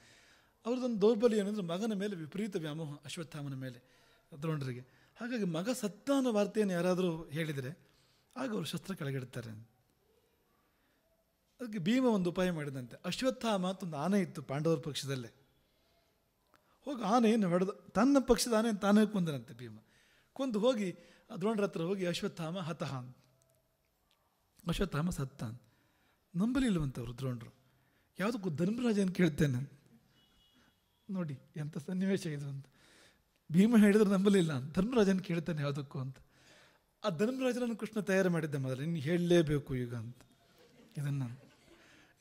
ಅವ್ರದ್ದೊಂದು ದೌರ್ಬಲ್ಯ ಏನಂದರೆ ಮಗನ ಮೇಲೆ ವಿಪರೀತ ವ್ಯಾಮೋಹ, ಅಶ್ವತ್ಥಾಮನ ಮೇಲೆ ದ್ರೋಣರಿಗೆ. ಹಾಗಾಗಿ ಮಗ ಸತ್ತ ಅನ್ನೋ ವಾರ್ತೆಯನ್ನು ಯಾರಾದರೂ ಹೇಳಿದರೆ ಆಗ ಅವರು ಶಸ್ತ್ರ ಕೆಳಗಿಡ್ತಾರೆ. ಅದಕ್ಕೆ ಭೀಮ ಒಂದು ಉಪಾಯ ಮಾಡಿದಂತೆ. ಅಶ್ವತ್ಥಾಮ ಅಂತ ಒಂದು ಆನೆ ಇತ್ತು ಪಾಂಡವರ ಪಕ್ಷದಲ್ಲೇ. ಹೋಗಿ ಆನೆಯನ್ನು ಹೊಡೆದು ತನ್ನ ಪಕ್ಷದ ಆನೆಯನ್ನು ತಾನೇ ಕೊಂದನಂತೆ ಭೀಮ. ಕೊಂದು ಹೋಗಿ ದ್ರೋಣರ ಹತ್ರ ಹೋಗಿ ಅಶ್ವತ್ಥಾಮ ಹತಃ ಅಂತ, ಅಶ್ವತ್ಥಾಮ ಸತ್ತ ಅಂತ. ನಂಬಲಿಲ್ಲವಂತವರು ದ್ರೋಣರು. ಯಾವುದಕ್ಕೂ ಧರ್ಮರಾಜನ ಕೇಳ್ತೇನೆ, ನೋಡಿ ಎಂಥ ಸನ್ನಿವೇಶ ಇದು ಅಂತ. ಭೀಮ ಹೇಳಿದ್ರೆ ನಂಬಲಿಲ್ಲ, ಧರ್ಮರಾಜನ ಕೇಳ್ತಾನೆ ಯಾವುದಕ್ಕೂ ಅಂತ. ಆ ಧರ್ಮರಾಜನನ್ನು ಕೃಷ್ಣ ತಯಾರು ಮಾಡಿದ್ದೆ ಮೊದಲು, ಇನ್ನು ಹೇಳಲೇಬೇಕು ಈಗ ಅಂತ. ಇದನ್ನು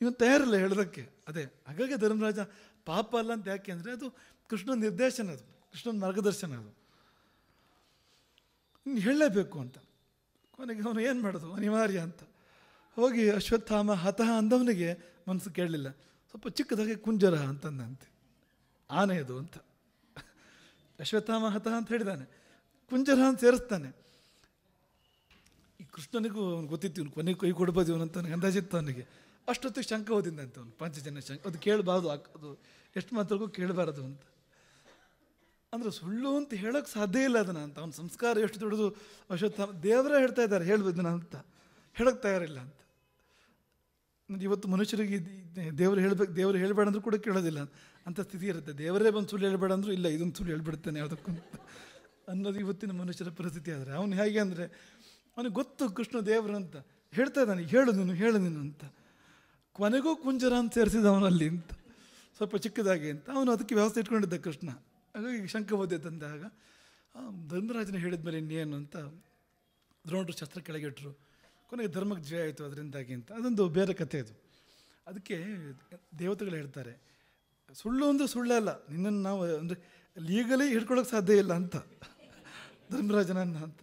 ಇನ್ನು ತಯಾರಿಲ್ಲ ಹೇಳೋದಕ್ಕೆ. ಅದೇ ಹಾಗಾಗಿ ಧರ್ಮರಾಜ ಪಾಪ ಅಲ್ಲ ಅಂತ. ಯಾಕೆ ಅಂದರೆ ಅದು ಕೃಷ್ಣನ ನಿರ್ದೇಶನ, ಅದು ಕೃಷ್ಣನ ಮಾರ್ಗದರ್ಶನ, ಅದು ಇನ್ನು ಹೇಳಲೇಬೇಕು ಅಂತ. ಕೊನೆಗೆ ಅವನು ಏನು ಮಾಡೋದು, ಅನಿವಾರ್ಯ ಅಂತ ಹೋಗಿ ಅಶ್ವತ್ಥಾಮ ಹತಃ ಅಂದವನಿಗೆ ಮನಸ್ಸು ಕೇಳಲಿಲ್ಲ. ಸ್ವಲ್ಪ ಚಿಕ್ಕದಾಗಿ ಕುಂಜರ ಅಂತಂದಂತೆ, ಆನೆ ಅದು ಅಂತ. ಅಶ್ವತ್ಥಾಮ ಹತಃ ಅಂತ ಹೇಳಿದಾನೆ, ಕುಂಜರ ಅಂತ ಸೇರಿಸ್ತಾನೆ. ಈ ಕೃಷ್ಣನಿಗೂ ಅವ್ನು ಗೊತ್ತಿತ್ತು, ಇವನು ಕೊನೆಗೆ ಕೈ ಕೊಡ್ಬೋದು ಇವನು ಅಂತ ಅವನಿಗೆ ಅಂದಾಜಿತ್ತು. ಅವನಿಗೆ ಅಷ್ಟೊತ್ತಿಗೆ ಶಂಕ ಓದಿಂದಂತೆ ಅವನು, ಪಂಚಜನ್ಯ ಶಂಕ. ಅದು ಕೇಳಬಾರ್ದು, ಅದು ಎಷ್ಟು ಮಾತ್ರಕ್ಕೂ ಕೇಳಬಾರದು ಅಂತ. ಅಂದರೆ ಸುಳ್ಳು ಅಂತ ಹೇಳೋಕ್ಕೆ ಸಾಧ್ಯ ಇಲ್ಲ ಅದನ್ನು ಅಂತ. ಅವನ ಸಂಸ್ಕಾರ ಎಷ್ಟು ದೊಡ್ಡದು. ಅಶ್ವತ್ಥಾಮ ದೇವರೇ ಹೇಳ್ತಾ ಇದ್ದಾರೆ ಹೇಳ್ಬೋದನ್ನ ಅಂತ, ಹೇಳೋಕ್ಕೆ ತಯಾರಿಲ್ಲ ಅಂತ. ಇವತ್ತು ಮನುಷ್ಯರಿಗೆ ದೇವರು ಹೇಳಬೇಡ ಅಂದ್ರೂ ಕೂಡ ಕೇಳೋದಿಲ್ಲ ಅಂತ ಸ್ಥಿತಿ ಇರುತ್ತೆ. ದೇವರೇ ಬಂದು ಸುಳ್ಳು ಹೇಳಬೇಡ ಅಂದರೂ ಇಲ್ಲ, ಇದೊಂದು ಸುಳ್ಳು ಹೇಳ್ಬಿಡ್ತಾನೆ ಯಾವುದಕ್ಕೂ ಅನ್ನೋದು ಇವತ್ತಿನ ಮನುಷ್ಯರ ಪರಿಸ್ಥಿತಿ. ಆದರೆ ಅವನು ಹೇಗೆ ಅಂದರೆ ಅವನಿಗೆ ಗೊತ್ತು ಕೃಷ್ಣ ದೇವರು ಅಂತ, ಹೇಳ್ತಾ ಇದ್ದಾನೆ ಹೇಳು ನೀನು ಅಂತ. ಕೊನೆಗೂ ಕುಂಜರ ಅಂತ ಸೇರಿಸಿದ ಅವನಲ್ಲಿ ಅಂತ, ಸ್ವಲ್ಪ ಚಿಕ್ಕದಾಗಿ ಅಂತ. ಅವನು ಅದಕ್ಕೆ ವ್ಯವಸ್ಥೆ ಇಟ್ಕೊಂಡಿದ್ದ ಕೃಷ್ಣ. ಹಾಗಾಗಿ ಶಂಕ ಓದಿದ್ದಂದಾಗ ಧರ್ಮರಾಜನ ಹೇಳಿದ ಮೇಲೆ ಇನ್ನೇನು ಅಂತ ದ್ರೋಣರು ಶಸ್ತ್ರ ಕೆಳಗಿಟ್ರು. ಕೊನೆಗೆ ಧರ್ಮಕ್ಕೆ ಜಯ ಆಯಿತು ಅದರಿಂದಾಗಿ ಅಂತ. ಅದೊಂದು ಬೇರೆ ಕಥೆ ಅದು. ಅದಕ್ಕೆ ದೇವತೆಗಳು ಹೇಳ್ತಾರೆ, ಸುಳ್ಳು ಅಂದರೆ ಸುಳ್ಳೇ ಅಲ್ಲ, ನಿನ್ನನ್ನು ನಾವು ಅಂದರೆ ಲೀಗಲಿ ಹಿಡ್ಕೊಳ್ಳೋಕೆ ಸಾಧ್ಯ ಇಲ್ಲ ಅಂತ ಧರ್ಮರಾಜನನ್ನು ಅಂತ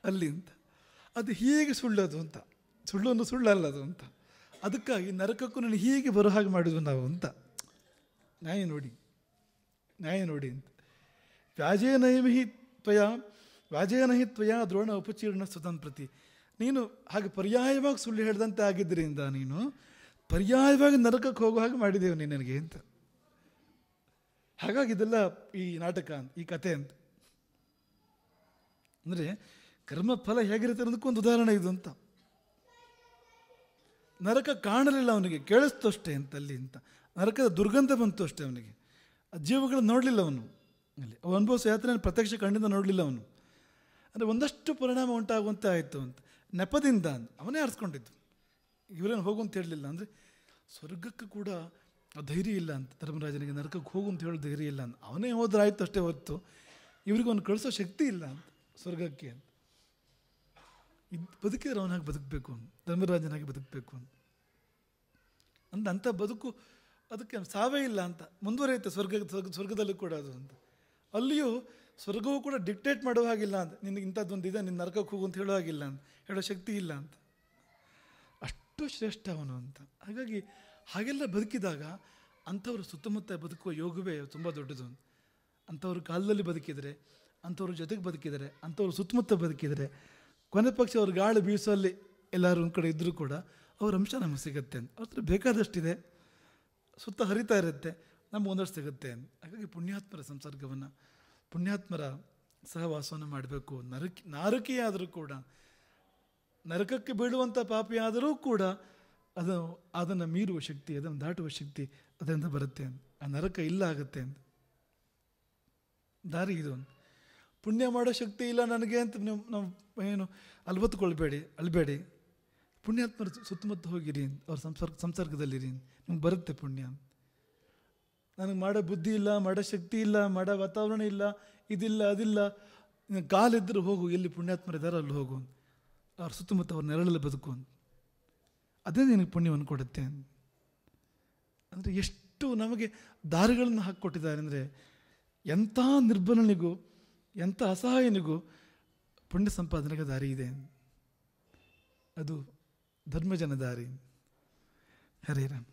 ಅಲ್ಲಿ ಅಂತ. ಅದು ಹೀಗೆ ಸುಳ್ಳದು ಅಂತ, ಸುಳ್ಳು ಅನ್ನೋ ಸುಳ್ಳಲ್ಲ ಅದು ಅಂತ. ಅದಕ್ಕಾಗಿ ನರಕಕ್ಕೂ ನನಗೆ ಹೀಗೆ ಬರೋ ಹಾಗೆ ಮಾಡಿದ್ವು ನಾವು ಅಂತ. ನ್ಯಾಯ ನೋಡಿ ಅಂತ. ವ್ಯಾಜೇನ ಹಿ ತ್ವಯಾ ದ್ರೋಣ ಉಪಚೀರ್ಣ ಸ್ವತಂತ್ರತಿ. ನೀನು ಹಾಗೆ ಪರ್ಯಾಯವಾಗಿ ಸುಳ್ಳು ಹೇಳಿದಂತೆ ಆಗಿದ್ದರಿಂದ ನೀನು ಪರ್ಯಾಯವಾಗಿ ನರಕಕ್ಕೆ ಹೋಗೋ ಹಾಗೆ ಮಾಡಿದ್ದೇವೆ ನೀನು ನನಗೆ ಅಂತ. ಹಾಗಾಗಿ ಇದೆಲ್ಲ ಈ ನಾಟಕ ಅಂತ, ಈ ಕಥೆ ಅಂತ. ಅಂದರೆ ಕರ್ಮಫಲ ಹೇಗಿರುತ್ತೆ ಅನ್ನೋದಕ್ಕೊಂದು ಉದಾಹರಣೆ ಇದು ಅಂತ. ನರಕ ಕಾಣಲಿಲ್ಲ ಅವನಿಗೆ, ಕೇಳಿಸ್ತು ಅಷ್ಟೇ ಅಂತ ಅಲ್ಲಿ ಅಂತ. ನರಕದ ದುರ್ಗಂಧ ಬಂತು ಅಷ್ಟೇ ಅವನಿಗೆ. ಆ ಜೀವಗಳನ್ನು ನೋಡಲಿಲ್ಲ ಅವನು, ಅಲ್ಲಿ ಅವು ಅನುಭವಿಸೋ ಯಾತ್ರೆ ಪ್ರತ್ಯಕ್ಷ ಕಣ್ಣಿಂದ ನೋಡಲಿಲ್ಲ ಅವನು. ಅಂದರೆ ಒಂದಷ್ಟು ಪರಿಣಾಮ ಉಂಟಾಗುವಂತೆ ಆಯಿತು ಅಂತ. ನೆಪದಿಂದ ಅವನೇ ಆರಿಸ್ಕೊಂಡಿದ್ದು, ಇವರೇನು ಹೋಗು ಅಂತ ಹೇಳಲಿಲ್ಲ. ಅಂದರೆ ಸ್ವರ್ಗಕ್ಕೆ ಕೂಡ ಧೈರ್ಯ ಇಲ್ಲ ಅಂತ ಧರ್ಮರಾಜನಿಗೆ, ನರಕಕ್ಕೆ ಹೋಗು ಅಂತ ಹೇಳೋ ಧೈರ್ಯ ಇಲ್ಲ ಅಂತ. ಅವನೇ ಹೋದ್ರೆ ಆಯ್ತು ಅಷ್ಟೇ ಹೊರತು ಇವ್ರಿಗೆ ಅವನು ಕಳಿಸೋ ಶಕ್ತಿ ಇಲ್ಲ ಅಂತ ಸ್ವರ್ಗಕ್ಕೆ ಅಂತ. ಬದುಕಿದ್ರೆ ಅವನಾಗಿ ಬದುಕಬೇಕು ಅಂತ, ಧರ್ಮರಾಜನಾಗಿ ಬದುಕಬೇಕು ಅಂತ. ಅಂಥ ಬದುಕು ಅದಕ್ಕೆ ಸಾವೇ ಇಲ್ಲ ಅಂತ ಮುಂದುವರಿಯುತ್ತೆ ಸ್ವರ್ಗದಲ್ಲೂ ಕೂಡ ಅದು ಅಂತ. ಅಲ್ಲಿಯೂ ಸ್ವರ್ಗವೂ ಕೂಡ ಡಿಕ್ಟೇಟ್ ಮಾಡೋ ಹಾಗಿಲ್ಲ ಅಂತ, ನಿನಗೆ ಇಂಥದ್ದೊಂದು ಇದೆ, ನಿನ್ನ ನರಕಕ್ಕೆ ಹೋಗು ಅಂತ ಹೇಳೋ ಹಾಗಿಲ್ಲ ಅಂತ, ಹೇಳೋ ಶಕ್ತಿ ಇಲ್ಲ ಅಂತ. ಅಷ್ಟು ಶ್ರೇಷ್ಠ ಅವನು ಅಂತ. ಹಾಗಾಗಿ ಹಾಗೆಲ್ಲ ಬದುಕಿದಾಗ ಅಂಥವ್ರು ಸುತ್ತಮುತ್ತ ಬದುಕುವ ಯೋಗವೇ ತುಂಬ ದೊಡ್ಡದು. ಅಂಥವ್ರ ಕಾಲದಲ್ಲಿ ಬದುಕಿದರೆ ಅಂಥವ್ರ ಜೊತೆಗೆ ಬದುಕಿದರೆ, ಅಂಥವ್ರು ಸುತ್ತಮುತ್ತ ಬದುಕಿದರೆ, ಕೊನೆ ಪಕ್ಷ ಅವ್ರ ಗಾಳಿ ಬೀಸೋಲ್ಲಿ ಎಲ್ಲರೂ ಒಂದು ಕಡೆ ಇದ್ದರೂ ಕೂಡ ಅವ್ರ ಅಂಶ ನಮಗೆ ಸಿಗುತ್ತೆ. ಅವ್ರ ಹತ್ರ ಬೇಕಾದಷ್ಟಿದೆ, ಸುತ್ತ ಹರಿತಾ ಇರುತ್ತೆ, ನಮ್ಗೆ ಒಂದಷ್ಟು ಸಿಗುತ್ತೆ. ಹಾಗಾಗಿ ಪುಣ್ಯಾತ್ಮರ ಸಂಸರ್ಗವನ್ನು, ಪುಣ್ಯಾತ್ಮರ ಸಹವಾಸವನ್ನು ಮಾಡಬೇಕು. ನಾರಕಿಯಾದರೂ ಕೂಡ, ನರಕಕ್ಕೆ ಬೀಳುವಂಥ ಪಾಪಿಯಾದರೂ ಕೂಡ ಅದನ್ನು ಮೀರುವ ಶಕ್ತಿ, ಅದನ್ನು ದಾಟುವ ಶಕ್ತಿ ಅದರಿಂದ ಬರುತ್ತೆ. ಆ ನರಕ ಇಲ್ಲ ಆಗುತ್ತೆ. ದಾರಿ ಇದು. ಪುಣ್ಯ ಮಾಡೋ ಶಕ್ತಿ ಇಲ್ಲ ನನಗೆ ಅಂತ ನಾವು ಏನು ಅಳ್ಬೇಡಿ. ಪುಣ್ಯಾತ್ಮರ ಸುತ್ತಮುತ್ತ ಹೋಗಿರಿ, ಅವ್ರ ಸಂಸರ್ಗದಲ್ಲಿರಿ, ನಿಮ್ಗೆ ಬರುತ್ತೆ ಪುಣ್ಯ. ನನಗೆ ಮಾಡೋ ಬುದ್ಧಿ ಇಲ್ಲ, ಮಾಡೋ ಶಕ್ತಿ ಇಲ್ಲ, ಮಾಡೋ ವಾತಾವರಣ ಇಲ್ಲ, ಇದಿಲ್ಲ ಅದಿಲ್ಲ, ಕಾಲಿದ್ದರೂ ಹೋಗು, ಎಲ್ಲಿ ಪುಣ್ಯಾತ್ಮರಿದ್ದಾರೆ ಅಲ್ಲಿ ಹೋಗು, ಅವ್ರ ಸುತ್ತಮುತ್ತ ಅವ್ರ ನೆರಳಲ್ಲಿ ಬದುಕು, ಅದೇ ನಿನಗೆ ಪುಣ್ಯವನ್ನು ಕೊಡುತ್ತೆ. ಅಂದರೆ ಎಷ್ಟು ನಮಗೆ ದಾರಿಗಳನ್ನು ಹಾಕಿಕೊಟ್ಟಿದ್ದಾರೆ ಅಂದರೆ, ಎಂಥ ನಿರ್ಬಲನಿಗೂ ಎಂಥ ಅಸಹಾಯನಿಗೂ ಪುಣ್ಯ ಸಂಪಾದನೆಗೆ ದಾರಿ ಇದೆ. ಅದು ಧರ್ಮಜನ ದಾರಿ. ಹರೇ ರಾಮ್.